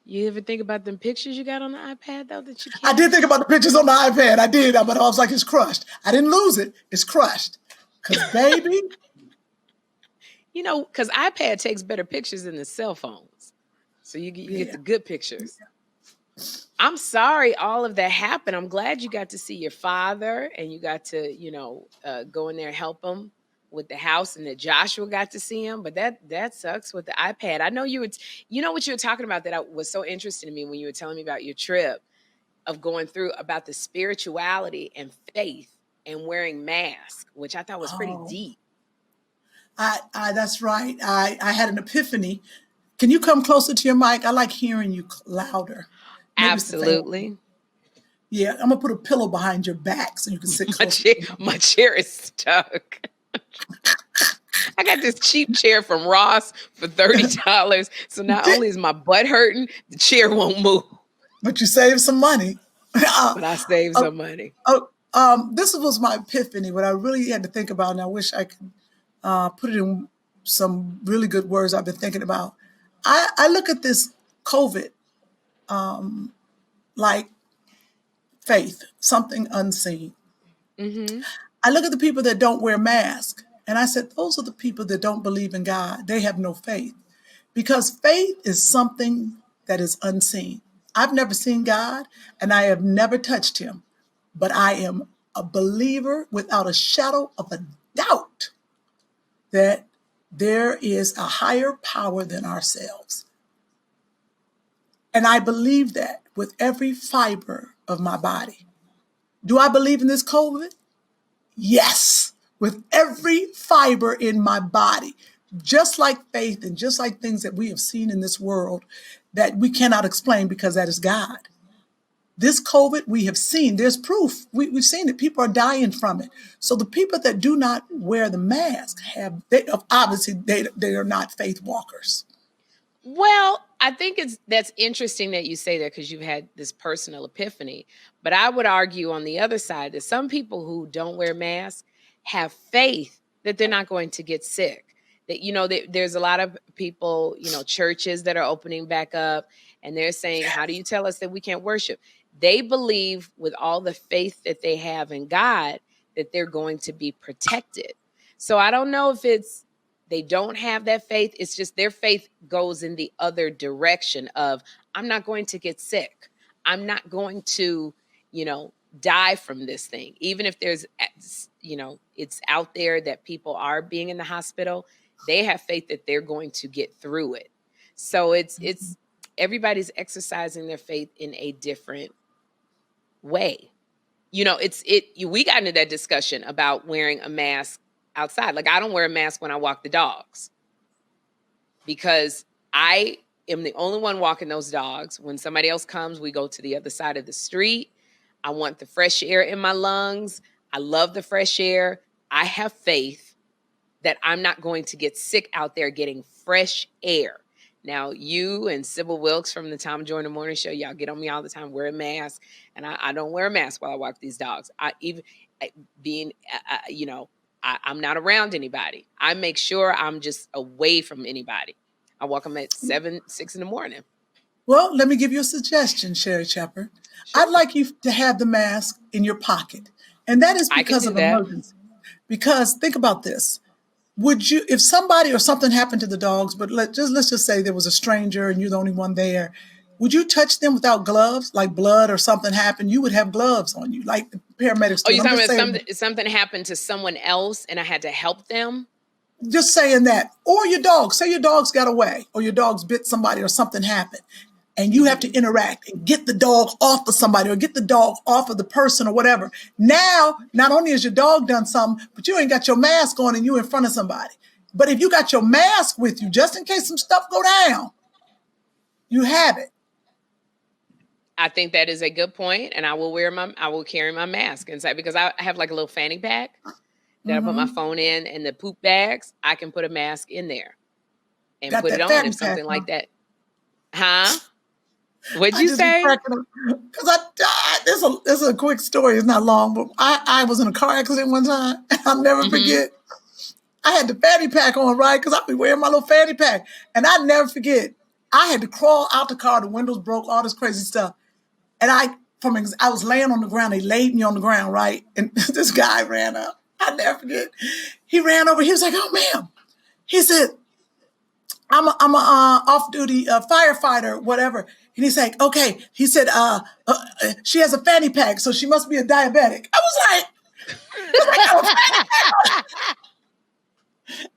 You ever think about them pictures you got on the iPad, though, that you can't? I did think about the pictures on the iPad. I did, but I was like, it's crushed. I didn't lose it. It's crushed. Because, baby. Because iPad takes better pictures than the cell phones. So you get the good pictures. I'm sorry all of that happened. I'm glad you got to see your father and you got to, go in there and help him with the house, and that Joshua got to see him. But that sucks with the iPad. I know what you were talking about that was so interesting to me when you were telling me about your trip of going through about the spirituality and faith and wearing masks, which I thought was pretty deep. That's right. I had an epiphany. Can you come closer to your mic? I like hearing you louder. Maybe absolutely. Yeah, I'm gonna put a pillow behind your back so you can sit closer. My chair is stuck. I got this cheap chair from Ross for $30. So not only is my butt hurting, the chair won't move. But you saved some money. But I saved some money. This was my epiphany, what I really had to think about, and I wish I could put it in some really good words I've been thinking about. I look at this COVID like faith, something unseen. Mm-hmm. I look at the people that don't wear masks, and I said, those are the people that don't believe in God. They have no faith, because faith is something that is unseen. I've never seen God, and I have never touched him, but I am a believer without a shadow of a doubt that there is a higher power than ourselves. And I believe that with every fiber of my body. Do I believe in this COVID? Yes, with every fiber in my body. Just like faith and just like things that we have seen in this world that we cannot explain, because that is God. This COVID, we have seen, there's proof. We've seen it. People are dying from it. So the people that do not wear the mask obviously they are not faith walkers. Well, I think that's interesting that you say that, because you've had this personal epiphany. But I would argue on the other side that some people who don't wear masks have faith that they're not going to get sick. that, there's a lot of people, churches that are opening back up, and they're saying, how do you tell us that we can't worship? They believe with all the faith that they have in God that they're going to be protected. So I don't know if it's they don't have that faith. It's just their faith goes in the other direction of, I'm not going to get sick. I'm not going to, die from this thing. Even if there's, it's out there that people are being in the hospital, they have faith that they're going to get through it. So it's everybody's exercising their faith in a different way. We got into that discussion about wearing a mask outside. Like, I don't wear a mask when I walk the dogs because I am the only one walking those dogs. When somebody else comes, we go to the other side of the street. I want the fresh air in my lungs. I love the fresh air. I have faith that I'm not going to get sick out there getting fresh air. Now, you and Sybil Wilkes from the Tom Joyner Morning Show, y'all get on me all the time, wear a mask. And I don't wear a mask while I walk these dogs. I'm not around anybody. I make sure I'm just away from anybody. I walk them at 6 in the morning. Well, let me give you a suggestion, Sherri Shepherd. Sure. I'd like you to have the mask in your pocket. And that is because of emergency. Because think about this. Would you, if somebody or something happened to the dogs, but let's just say there was a stranger and you're the only one there, would you touch them without gloves? Like blood or something happened, you would have gloves on you, like the paramedics do. Oh, you're talking about something happened to someone else and I had to help them? Just saying that. Or your dog. Say your dogs got away or your dogs bit somebody or something happened. And you have to interact and get the dog off of somebody or get the dog off of the person or whatever. Now, not only has your dog done something, but you ain't got your mask on and you in front of somebody. But if you got your mask with you, just in case some stuff go down, you have it. I think that is a good point, and I will carry my mask inside because I have like a little fanny pack that I put my phone in, and the poop bags, I can put a mask in there and put it on if something like that. Huh? What'd you say? Because this is a quick story. It's not long, but I was in a car accident one time, and I'll never forget. I had the fanny pack on, right? Because I'll be wearing my little fanny pack, and I never forget. I had to crawl out the car. The windows broke, all this crazy stuff. And I was laying on the ground. They laid me on the ground, right? And this guy ran up. I'll never forget. He ran over. He was like, "Oh, ma'am." He said, I'm a off-duty firefighter, whatever. And he's like, okay. He said, she has a fanny pack, so she must be a diabetic. I was like,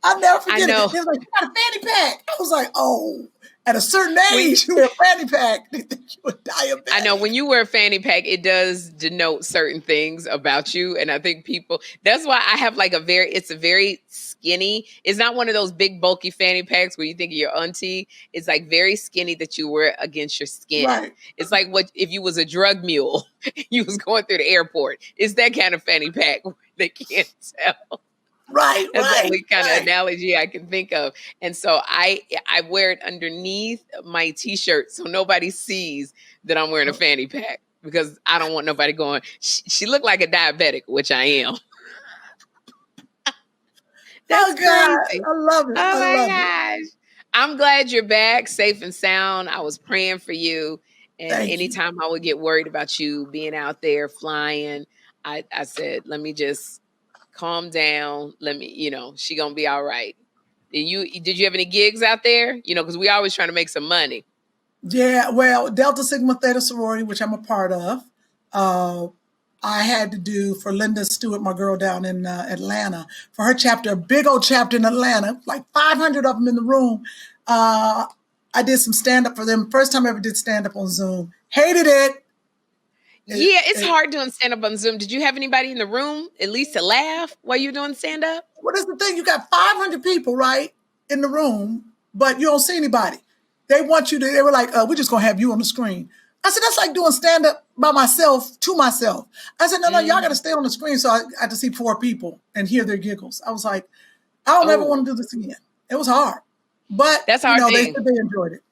I'll never forget it. He was like, you got a fanny pack. I was like, oh. At a certain age, you wear a fanny pack, they think you're diabetic. I know when you wear a fanny pack, it does denote certain things about you. And I think that's why I have like it's a very skinny. It's not one of those big bulky fanny packs where you think of your auntie. It's like very skinny that you wear against your skin. Right. It's like what if you was a drug mule, you was going through the airport. It's that kind of fanny pack where they can't tell. Right, That's the only kind of analogy I can think of. And so I wear it underneath my T-shirt so nobody sees that I'm wearing a fanny pack because I don't want nobody going, she looked like a diabetic, which I am. That's crazy. I love it. Oh, my gosh. I'm glad you're back, safe and sound. I was praying for you. And anytime I would get worried about you being out there flying, I said, let me just calm down. She gonna be all right. Did you have any gigs out there? Because we always trying to make some money. Yeah, well, Delta Sigma Theta sorority, which I'm a part of, I had to do for Linda Stewart, my girl down in Atlanta, for her chapter, a big old chapter in Atlanta, like 500 of them in the room. I did some stand-up for them. First time I ever did stand-up on Zoom. Hated it. Yeah, it's hard doing stand-up on Zoom. Did you have anybody in the room, at least to laugh while you're doing stand-up? What is the thing? You got 500 people, right, in the room, but you don't see anybody. They want you to, they were like, we're just going to have you on the screen. I said, that's like doing stand-up by myself, to myself. I said, no, y'all got to stay on the screen so I had to see 4 people and hear their giggles. I was like, I don't ever want to do this again. It was hard. But, that's hard they said they enjoyed it.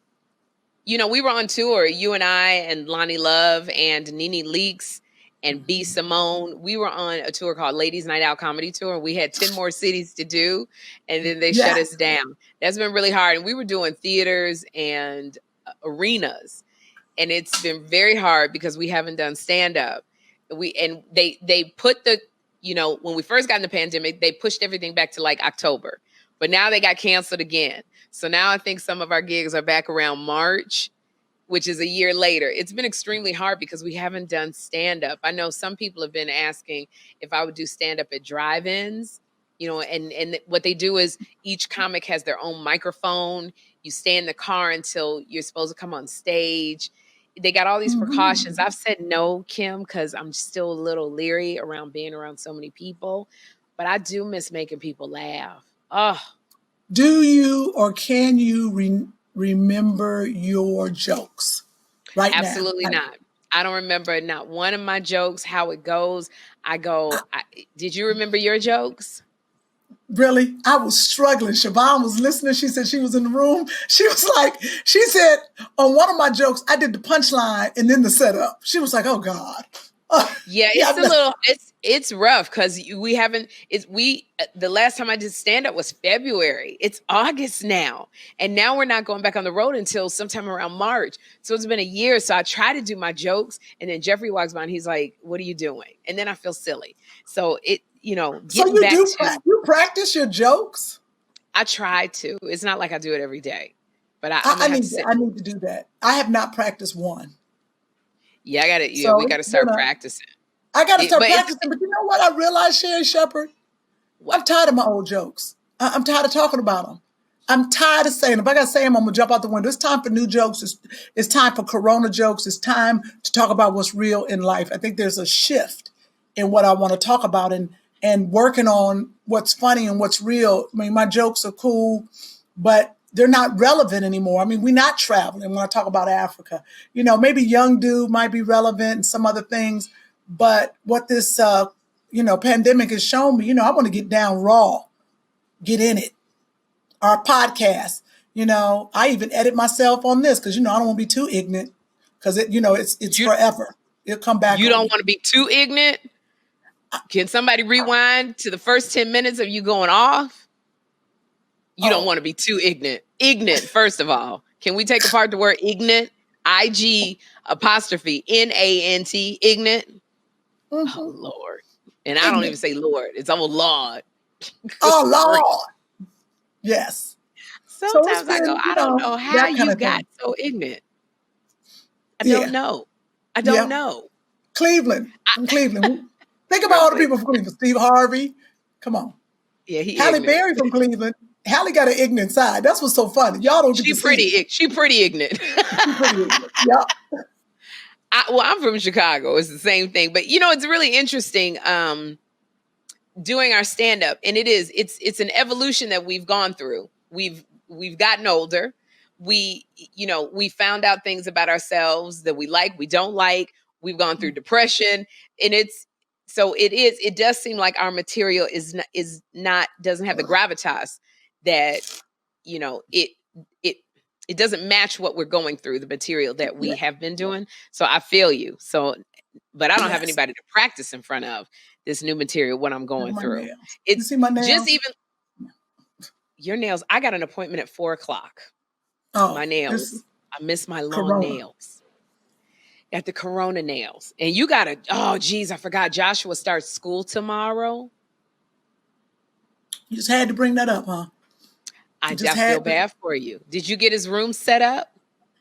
We were on tour, you and I and Lonnie Love and Nene Leakes, and B. Simone. We were on a tour called Ladies Night Out Comedy Tour. We had 10 more cities to do, and then they shut us down. That's been really hard. And we were doing theaters and arenas, and it's been very hard because we haven't done stand-up. They put the, when we first got in the pandemic, they pushed everything back to like October, but now they got canceled again. So now I think some of our gigs are back around March, which is a year later. It's been extremely hard because we haven't done stand-up. I know some people have been asking if I would do stand-up at drive-ins, and what they do is each comic has their own microphone. You stay in the car until you're supposed to come on stage. They got all these precautions. I've said no, Kym, because I'm still a little leery around being around so many people, but I do miss making people laugh. Oh. Do you or can you remember your jokes right now? Absolutely not. I don't remember not one of my jokes, how it goes. Did you remember your jokes? Really? I was struggling. Siobhan was listening. She said she was in the room. She said, on one of my jokes, I did the punchline and then the setup. She was like, oh God. Yeah, it's rough because the last time I did stand up was February. It's August now. And now we're not going back on the road until sometime around March. So it's been a year. So I try to do my jokes and then Jeffrey walks by and he's like, what are you doing? And then I feel silly. So you practice your jokes? I try to. It's not like I do it every day, but I need to do that. I have not practiced one. Yeah, I got it. Yeah, we got to start practicing. I got to start practicing. But you know what I realized, Sherri Shepherd? What? I'm tired of my old jokes. I'm tired of talking about them. I'm tired of saying, if I got to say them, I'm going to jump out the window. It's time for new jokes. It's time for Corona jokes. It's time to talk about what's real in life. I think there's a shift in what I want to talk about and working on what's funny and what's real. I mean, my jokes are cool, but they're not relevant anymore. I mean, we're not traveling when I talk about Africa. Maybe Young Dude might be relevant and some other things, but what this, pandemic has shown me, I want to get down raw, get in it. Our podcast, I even edit myself on this because, I don't want to be too ignorant because it's forever. It'll come back. You don't want to be too ignorant? Can somebody rewind to the first 10 minutes of you going off? You don't want to be too ignorant. Ignorant, first of all. Can we take apart the word ignorant? IG apostrophe NANT, ignorant. Oh, Lord. And I don't even say Lord. It's oh, Lord. Oh, Lord. Yes. Sometimes I go, I don't know how you got so ignorant. I don't know. I don't know. Cleveland. From Cleveland. Think about all the people from Cleveland. Steve Harvey. Come on. Yeah, Halle Berry from Cleveland. Halle got an ignorant side. That's what's so funny. Y'all don't get to see it. She pretty ignorant. Yeah. I'm from Chicago. It's the same thing. But, it's really interesting doing our stand-up. And it's an evolution that we've gone through. We've gotten older. We found out things about ourselves that we like, we don't like. We've gone through depression. And it does seem like our material doesn't have the gravitas that, it doesn't match what we're going through, the material that we have been doing. So I feel you. But I don't have anybody to practice in front of this new material, what I'm going through. Nails. You see my nails? Just even your nails. I got an appointment at 4:00. Oh, my nails. I miss my long nails. Got the Corona nails. And you got I forgot. Joshua starts school tomorrow. You just had to bring that up, huh? I feel bad for you. Did you get his room set up?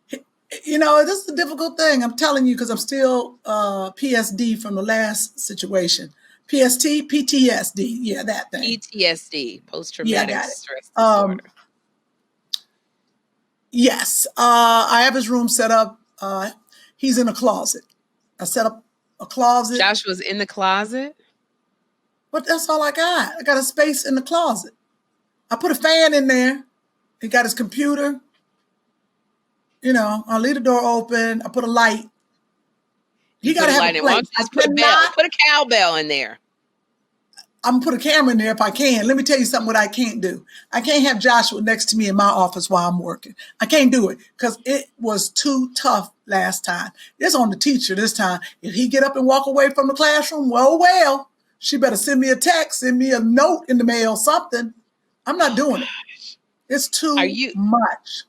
This is a difficult thing. I'm telling you because I'm still PSD from the last situation. PTSD. Yeah, that thing. PTSD, post-traumatic stress disorder. Yes. I have his room set up. He's in a closet. I set up a closet. Joshua's in the closet? But that's all I got. I got a space in the closet. I put a fan in there. He got his computer. I leave the door open. I put a light. He got to have a place. Put a cowbell in there. I'm going to put a camera in there if I can. Let me tell you something what I can't do. I can't have Joshua next to me in my office while I'm working. I can't do it because it was too tough last time. It's on the teacher this time. If he get up and walk away from the classroom, well, she better send me a text, send me a note in the mail, something. I'm not doing it. It's too much.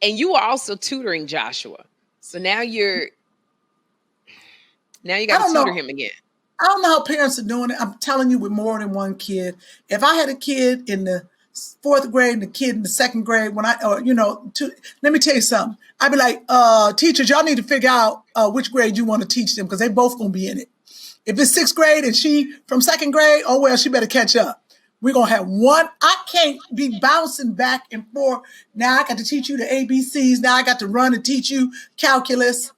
And you are also tutoring Joshua. So now you got to tutor him again. I don't know how parents are doing it. I'm telling you, with more than one kid. If I had a kid in the 4th grade and a kid in the 2nd grade, let me tell you something. I'd be like, teachers, y'all need to figure out which grade you want to teach them because they both going to be in it. If it's 6th grade and she from 2nd grade, oh, well, she better catch up. We're going to have one. I can't be bouncing back and forth. Now I got to teach you the ABCs. Now I got to run and teach you calculus.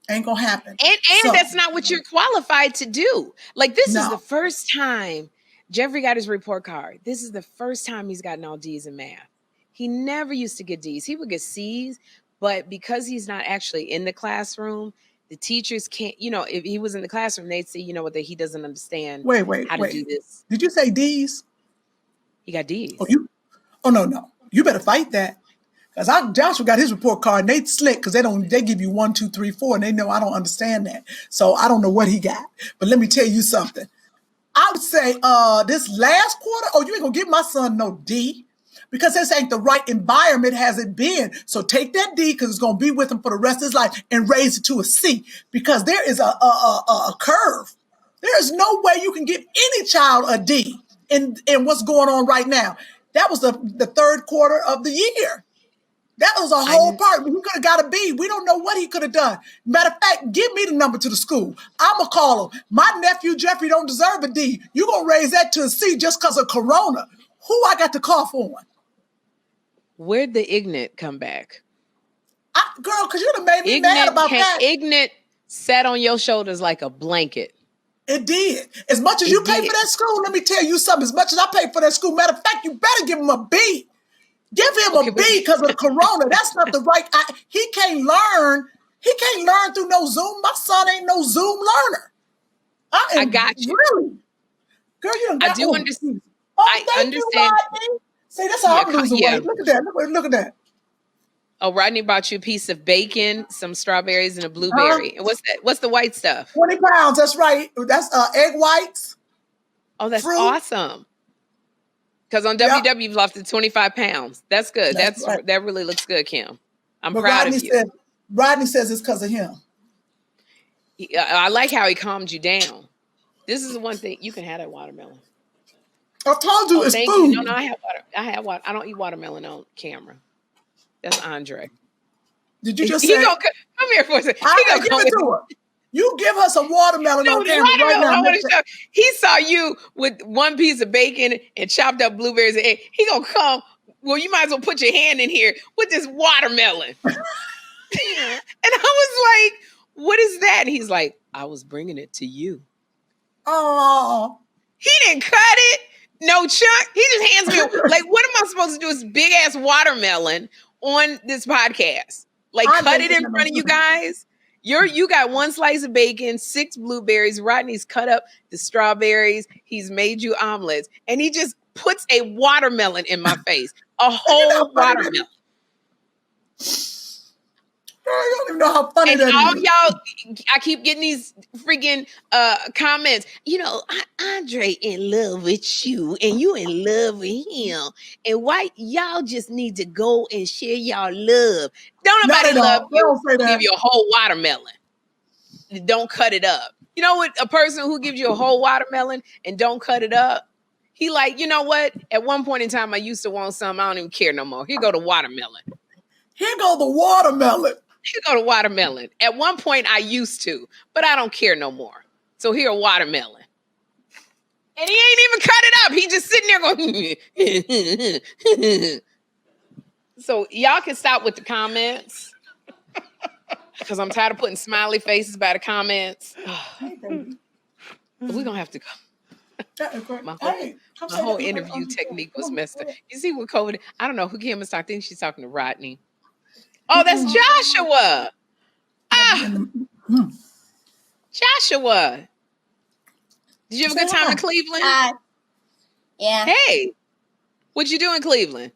Ain't gonna happen. And that's not what you're qualified to do. Like, this is the first time Jeffrey got his report card. This is the first time he's gotten all D's in math. He never used to get D's. He would get C's, but because he's not actually in the classroom, the teachers can't, if he was in the classroom, they'd say, that he doesn't understand how to do this. Did you say D's? He got D's. No. You better fight that. Because Joshua got his report card and they slick because they give you 1, 2, 3, 4 and they know I don't understand that. So I don't know what he got. But let me tell you something. I would say this last quarter, you ain't gonna give my son no D because this ain't the right environment has it been. So take that D because it's gonna be with him for the rest of his life and raise it to a C because there is a curve. There is no way you can give any child a D in what's going on right now. That was the 3rd quarter of the year. That was a whole part. He could have got a B. We don't know what he could have done. Matter of fact, give me the number to the school. I'm going to call him. My nephew, Jeffrey, don't deserve a D. You're going to raise that to a C just because of Corona. Who I got to call for? Where'd the Ignat come back? Girl, because you done made me mad about that. Ignat sat on your shoulders like a blanket. It did. As much as you pay for that school, let me tell you something. As much as I pay for that school, matter of fact, you better give him a B. Give him a B because of Corona. That's not the right. He can't learn. He can't learn through no Zoom. My son ain't no Zoom learner. I got you. Really, girl, you I do understand. I understand. See, that's how I'm losing weight. Look at that. Look at that. Oh, Rodney bought you a piece of bacon, some strawberries, and a blueberry. And what's that? What's the white stuff? 20 pounds. That's right. That's egg whites. Oh, that's awesome. Because on WW, you've lost 25 pounds. That's good. That really looks good, Kym. I'm proud of you. Rodney says it's because of him. I like how he calmed you down. This is the one thing. You can have that watermelon. I told you it's food. No, I have water. I have water. I don't eat watermelon on camera. That's Andre. Did you just say? Come here for a second. Give it to her. You give her some watermelon on camera right now. I want to show. He saw you with one piece of bacon and chopped up blueberries and egg. He gonna come. Well, you might as well put your hand in here with this watermelon. And I was like, "What is that?" And he's like, "I was bringing it to you." Oh, he didn't cut it. No chunk. He just hands me like, what am I supposed to do? This big ass watermelon on this podcast? Like, cut it in front of you guys. You got 1 slice of bacon, 6 blueberries. Rodney's cut up the strawberries. He's made you omelets. And he just puts a watermelon in my face. A whole watermelon. I don't even know how funny that is. All y'all, I keep getting these freaking comments. Andre in love with you, and you in love with him. And why y'all just need to go and share y'all love. Don't nobody love you. Give you a whole watermelon. Don't cut it up. You know what? A person who gives you a whole watermelon and don't cut it up, he like, you know what? At one point in time, I used to want something. I don't even care no more. Here go the watermelon. Here go the watermelon. Here go the watermelon. At one point, I used to, but I don't care no more. So here, a watermelon. And he ain't even cut it up. He just sitting there going. So y'all can stop with the comments because I'm tired of putting smiley faces by the comments. We're going to have to go. My whole interview technique was messed up. You see what COVID, I don't know who Kym is talking. I think she's talking to Rodney. Oh, that's Joshua. Joshua. Did you have a good time in Cleveland? Yeah. Hey, what you do in Cleveland?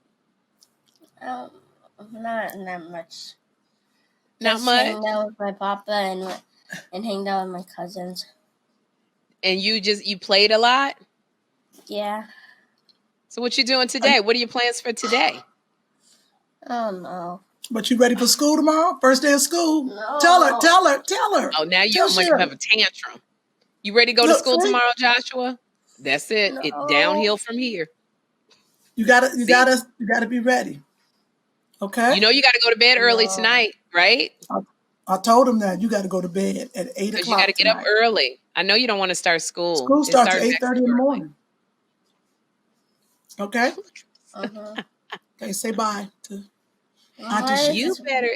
Not much. Not Just much. hanged out with my papa and hanged out with my cousins. And you played a lot? Yeah. So what you doing today? What are your plans for today? Oh no. But you ready for school tomorrow? First day of school? No. Tell her. Oh, now you're going to have a tantrum. You ready to go to school tomorrow, Joshua? That's it. No. It's downhill from here. You gotta be ready. Okay? You know you gotta go to bed early tonight, right? I told him that you gotta go to bed at 8 o'clock. Because you gotta get up early. I know you don't want to start school. School starts at 8:30 in the morning. Okay? Okay, say bye to Auntie Sherri. You better.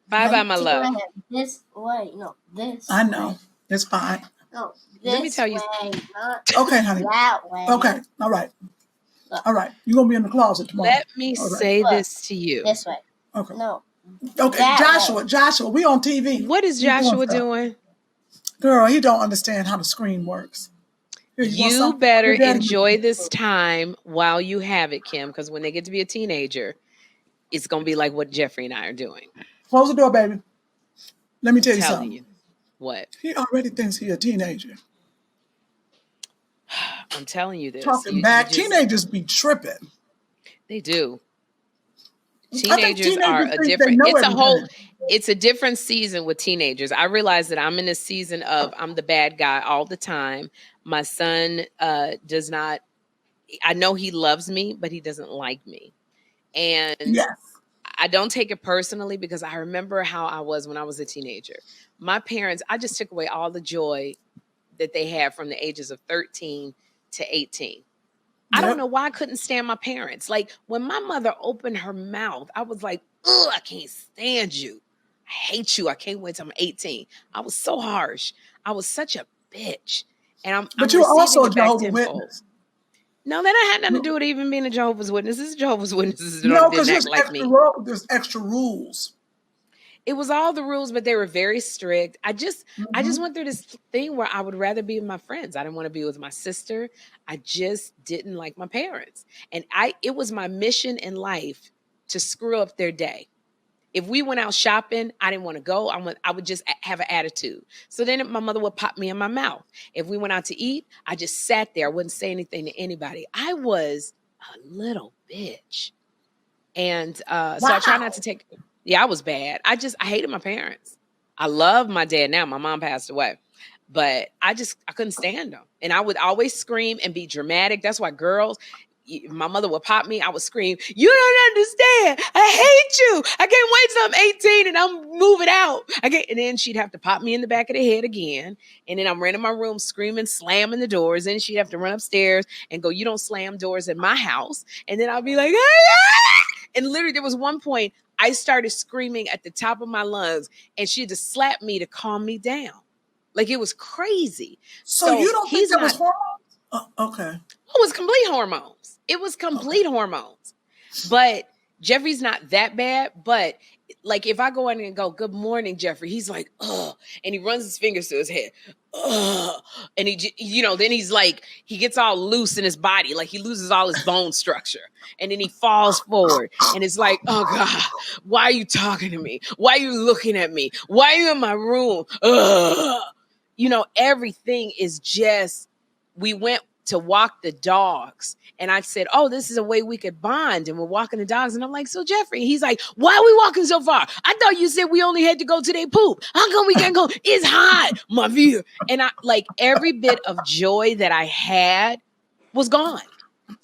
Bye, my love. This way, no, this. I know. It's fine. No, this Let me tell you. way, not okay, honey. that way. Okay, all right. All right. You're going to be in the closet tomorrow. Let me say this to you. This way. Okay. No. Okay, Joshua, we on TV. What is Joshua doing? Girl, he don't understand how the screen works. You better enjoy this time while you have it, Kym, because when they get to be a teenager, it's going to be like what Jeffrey and I are doing. Close the door, baby. Let me tell you something. What? He already thinks he's a teenager. I'm telling you this. Talking back, teenagers be tripping. They do. Teenagers are a different. It's a different season with teenagers. I realize that I'm in a season of I'm the bad guy all the time. My son does not. I know he loves me, but he doesn't like me, and yes. I don't take it personally because I remember how I was when I was a teenager. My parents, I just took away all the joy that they had from the ages of 13 to 18. I don't know why I couldn't stand my parents. Like when my mother opened her mouth, I was like, ugh, I can't stand you. I hate you. I can't wait till I'm 18. I was so harsh. I was such a bitch. And But you're also a Jehovah's Witness. No, that had nothing to do with even being a Jehovah's Witness. This is Jehovah's Witnesses that no, didn't act like me. There's extra rules. It was all the rules, but they were very strict. I just went through this thing where I would rather be with my friends. I didn't want to be with my sister. I just didn't like my parents. And it was my mission in life to screw up their day. If we went out shopping, I didn't want to go. I would just have an attitude. So then my mother would pop me in my mouth. If we went out to eat, I just sat there. I wouldn't say anything to anybody. I was a little bitch. And so I try not to take... Yeah, I was bad. I hated my parents. I love my dad now. My mom passed away. But I couldn't stand them. And I would always scream and be dramatic. That's why girls... My mother would pop me. I would scream, you don't understand. I hate you. I can't wait till I'm 18 and I'm moving out. And then she'd have to pop me in the back of the head again. And then I'm running my room screaming, slamming the doors. And she'd have to run upstairs and go, you don't slam doors in my house. And then I'll be like, ah! And literally there was one point I started screaming at the top of my lungs and she had to slap me to calm me down. Like it was crazy. So you don't think that was hormones? Okay. It was complete hormones. It was complete hormones. But Jeffrey's not that bad. But like if I go in and go, good morning, Jeffrey, he's like, ugh. And he runs his fingers to his head. Ugh. And then he's like, he gets all loose in his body. Like he loses all his bone structure. And then he falls forward. And it's like, oh God, why are you talking to me? Why are you looking at me? Why are you in my room? Ugh. Everything is just, we went to walk the dogs. And I said, oh, this is a way we could bond. And we're walking the dogs. And I'm like, so Jeffrey, he's like, why are we walking so far? I thought you said we only had to go to their poop. How come we can't go? It's hot, my view. And I like every bit of joy that I had was gone.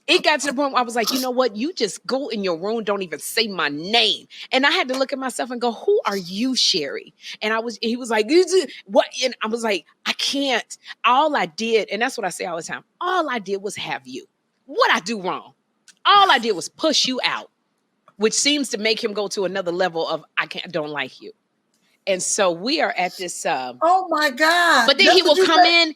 It got to the point where I was like, you know what? You just go in your room. Don't even say my name. And I had to look at myself and go, who are you, Sherri? And he was like, what? And I was like, I can't. All I did, and that's what I say all the time. All I did was have you. What I do wrong? All I did was push you out, which seems to make him go to another level of, don't like you. And so we are at this. Oh my God. But then he will come in.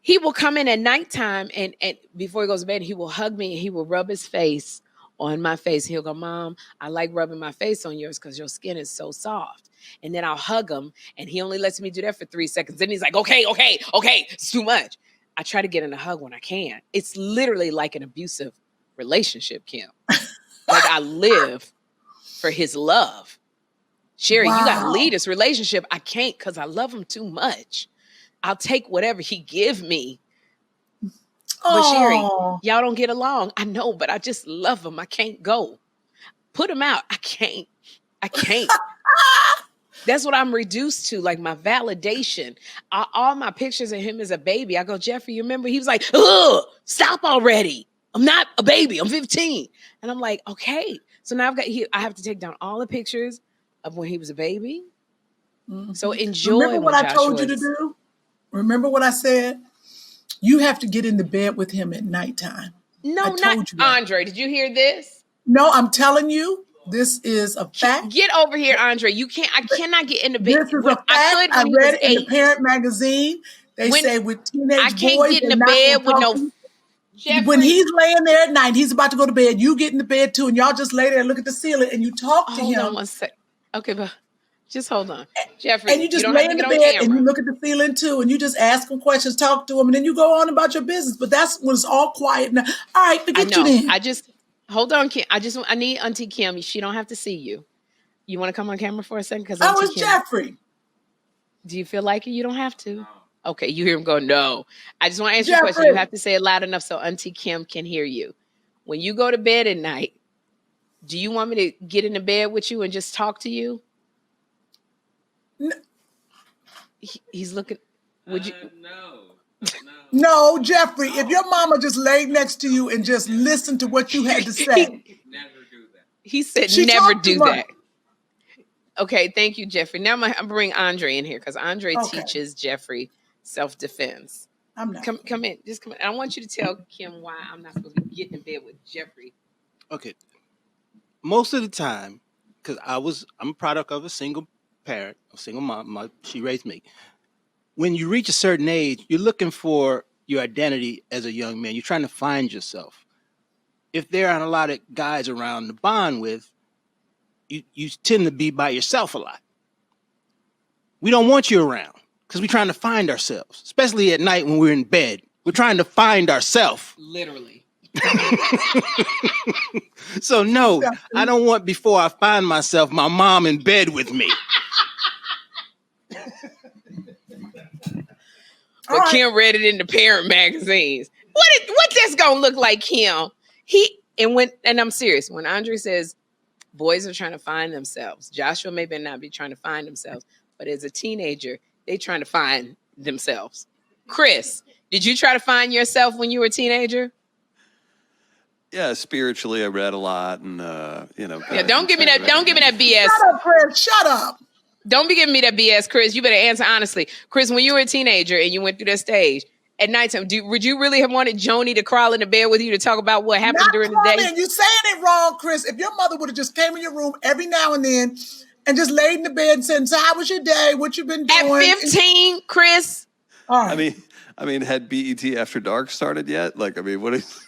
He will come in at nighttime and before he goes to bed, he will hug me and he will rub his face on my face. He'll go, Mom, I like rubbing my face on yours because your skin is so soft. And then I'll hug him and he only lets me do that for 3 seconds. Then he's like, okay, it's too much. I try to get in a hug when I can. It's literally like an abusive relationship, Kym. Like I live for his love. Sherri, you got to lead this relationship. I can't because I love him too much. I'll take whatever he give me. But Sherri, y'all don't get along. I know, but I just love him. I can't go. Put him out. I can't. That's what I'm reduced to, like my validation. All my pictures of him as a baby, I go, Jeffrey, you remember? He was like, ugh, stop already. I'm not a baby. I'm 15. And I'm like, okay. So now I have to take down all the pictures of when he was a baby. Mm-hmm. So enjoy. Remember what I told you to do? Remember what I said? You have to get into bed with him at nighttime. No, not Andre. Did you hear this? No, I'm telling you. This is a fact. Get over here, Andre. I cannot get into bed. This is a fact. I read it in the Parent magazine. They say with teenage boys, I can't get in the bed with no. Jeffrey. When he's laying there at night, he's about to go to bed. You get in the bed too, and y'all just lay there and look at the ceiling, and you talk to him. Hold on one sec. Okay, but just hold on, Jeffrey. And you just lay in the bed and you look at the ceiling too, and you just ask him questions, talk to him, and then you go on about your business. But that's when it's all quiet now. All right, forget you then. Hold on, Kym. I need Auntie Kym. She don't have to see you. You want to come on camera for a second? Because I was Jeffrey. Do you feel like it? You don't have to. No. Okay, you hear him go, no. I just want to answer your question. You have to say it loud enough so Auntie Kym can hear you. When you go to bed at night, do you want me to get in the bed with you and just talk to you? No. He's looking. Would you? No. No, Jeffrey, if your mama just laid next to you and just listened to what you had to say. Never do that. He said never do that. Okay, thank you, Jeffrey. Now I'm bring Andre in here because Andre teaches Jeffrey self-defense. I'm not. Come in. Just come in. I want you to tell Kym why I'm not supposed to be getting in bed with Jeffrey. Okay. Most of the time, because I'm a product of a single parent, a single mom. She raised me. When you reach a certain age, you're looking for your identity as a young man. You're trying to find yourself. If there aren't a lot of guys around to bond with, you tend to be by yourself a lot. We don't want you around because we're trying to find ourselves, especially at night when we're in bed. We're trying to find ourselves. Literally. So no, I don't want before I find myself, my mom in bed with me. But Kym read it in the Parent magazines. What this gonna look like, Kym? And I'm serious. When Andre says boys are trying to find themselves, Joshua may not be trying to find themselves, but as a teenager, they trying to find themselves. Chris, did you try to find yourself when you were a teenager? Yeah, spiritually, I read a lot, and Yeah, don't give me that BS. Shut up, Chris. Shut up. Don't be giving me that BS, Chris. You better answer honestly. Chris, when you were a teenager and you went through that stage, at nighttime, would you really have wanted Joni to crawl into bed with you to talk about what happened during the day? You're saying it wrong, Chris. If your mother would have just came in your room every now and then and just laid in the bed and said, so how was your day? What you been doing? At 15, Chris? All right. I mean, had BET After Dark started yet? What is...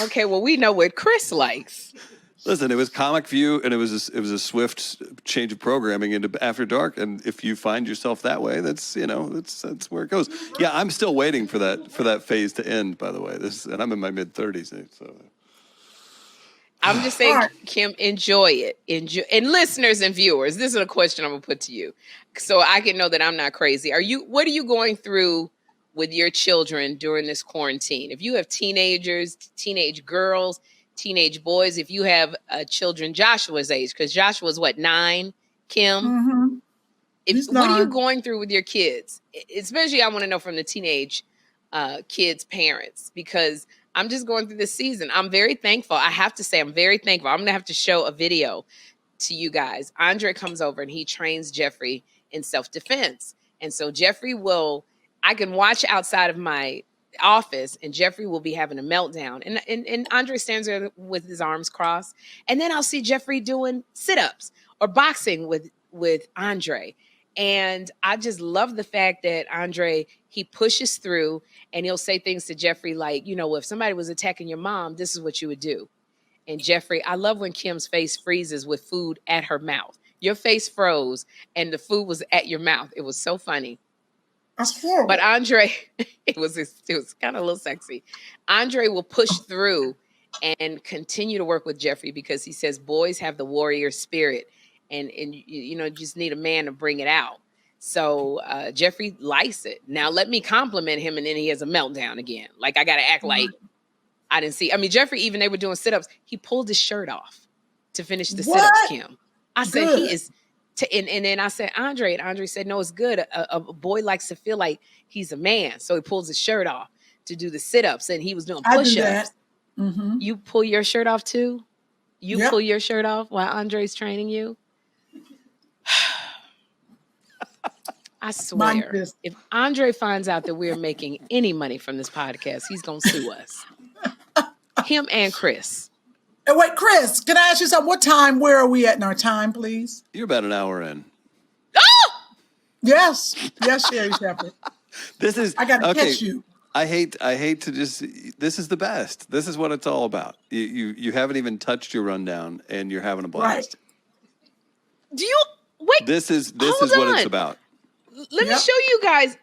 Okay, well, we know what Chris likes. Listen, it was Comic View, and it was a swift change of programming into After Dark. And if you find yourself that way, that's where it goes. Yeah, I'm still waiting for that phase to end. By the way, and I'm in my mid-30s, so. I'm just saying, Kym, enjoy it. And listeners and viewers, this is a question I'm gonna put to you, so I can know that I'm not crazy. What are you going through with your children during this quarantine? If you have teenagers, teenage girls, teenage boys, if you have children Joshua's age, because Joshua's 9, Kym? Mm-hmm. What are you going through with your kids? Especially I want to know from the teenage kids' parents, because I'm just going through this season. I'm very thankful. I have to say I'm very thankful. I'm going to have to show a video to you guys. Andre comes over and he trains Jeffrey in self-defense. And so I can watch outside of my office and Jeffrey will be having a meltdown. And Andre stands there with his arms crossed. And then I'll see Jeffrey doing sit-ups or boxing with Andre. And I just love the fact that Andre, he pushes through and he'll say things to Jeffrey like, if somebody was attacking your mom, this is what you would do. And Jeffrey, I love when Kym's face freezes with food at her mouth. Your face froze and the food was at your mouth. It was so funny. That's horrible. But Andre, it was kind of a little sexy. Andre will push through and continue to work with Jeffrey because he says boys have the warrior spirit, and you just need a man to bring it out. So Jeffrey likes it. Now let me compliment him, and then he has a meltdown again. Like I got to act like I didn't see. I mean, Jeffrey, even they were doing sit-ups, he pulled his shirt off to finish the sit-ups, Kym. I said he is. And then I said, Andre, and Andre said, no, it's good. A boy likes to feel like he's a man. So he pulls his shirt off to do the sit-ups, and he was doing push-ups. Mm-hmm. You pull your shirt off too? You pull your shirt off while Andre's training you? I swear, if Andre finds out that we're making any money from this podcast, he's going to sue us. Him and Chris. And wait, Chris, can I ask you something? Where are we at in our time, please? You're about an hour in. Oh! Yes, Sherri Shepherd. I got to catch you. I hate to just, this is the best. This is what it's all about. You haven't even touched your rundown and you're having a blast. Right. Do you, wait. This is what it's about. Let me show you guys.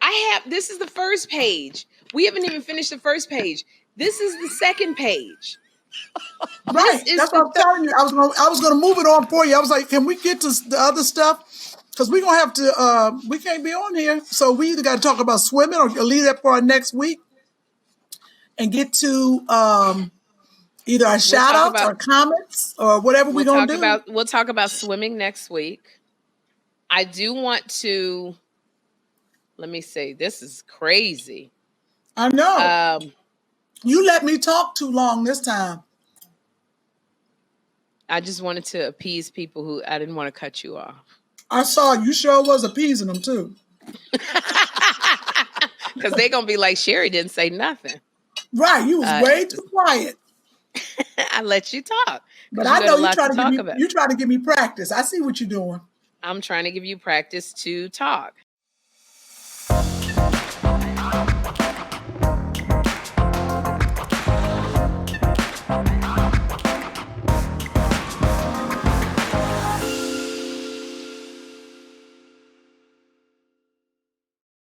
This is the first page. We haven't even finished the first page. This is the second page. Right, that's what I'm telling you. I was gonna move it on for you. I was like, can we get to the other stuff? Because we're gonna have to. We can't be on here, so we either got to talk about swimming or leave that for our next week, and get to either our shout outs or comments or whatever we're gonna do. We'll talk about swimming next week. I do want to. Let me see. This is crazy. I know. You let me talk too long this time. I just wanted to appease people who I didn't want to cut you off. I saw you sure was appeasing them too. Because they're going to be like, Sherri didn't say nothing. Right. You was way too quiet. I let you talk. But I know you're trying to give me practice. I see what you're doing. I'm trying to give you practice to talk.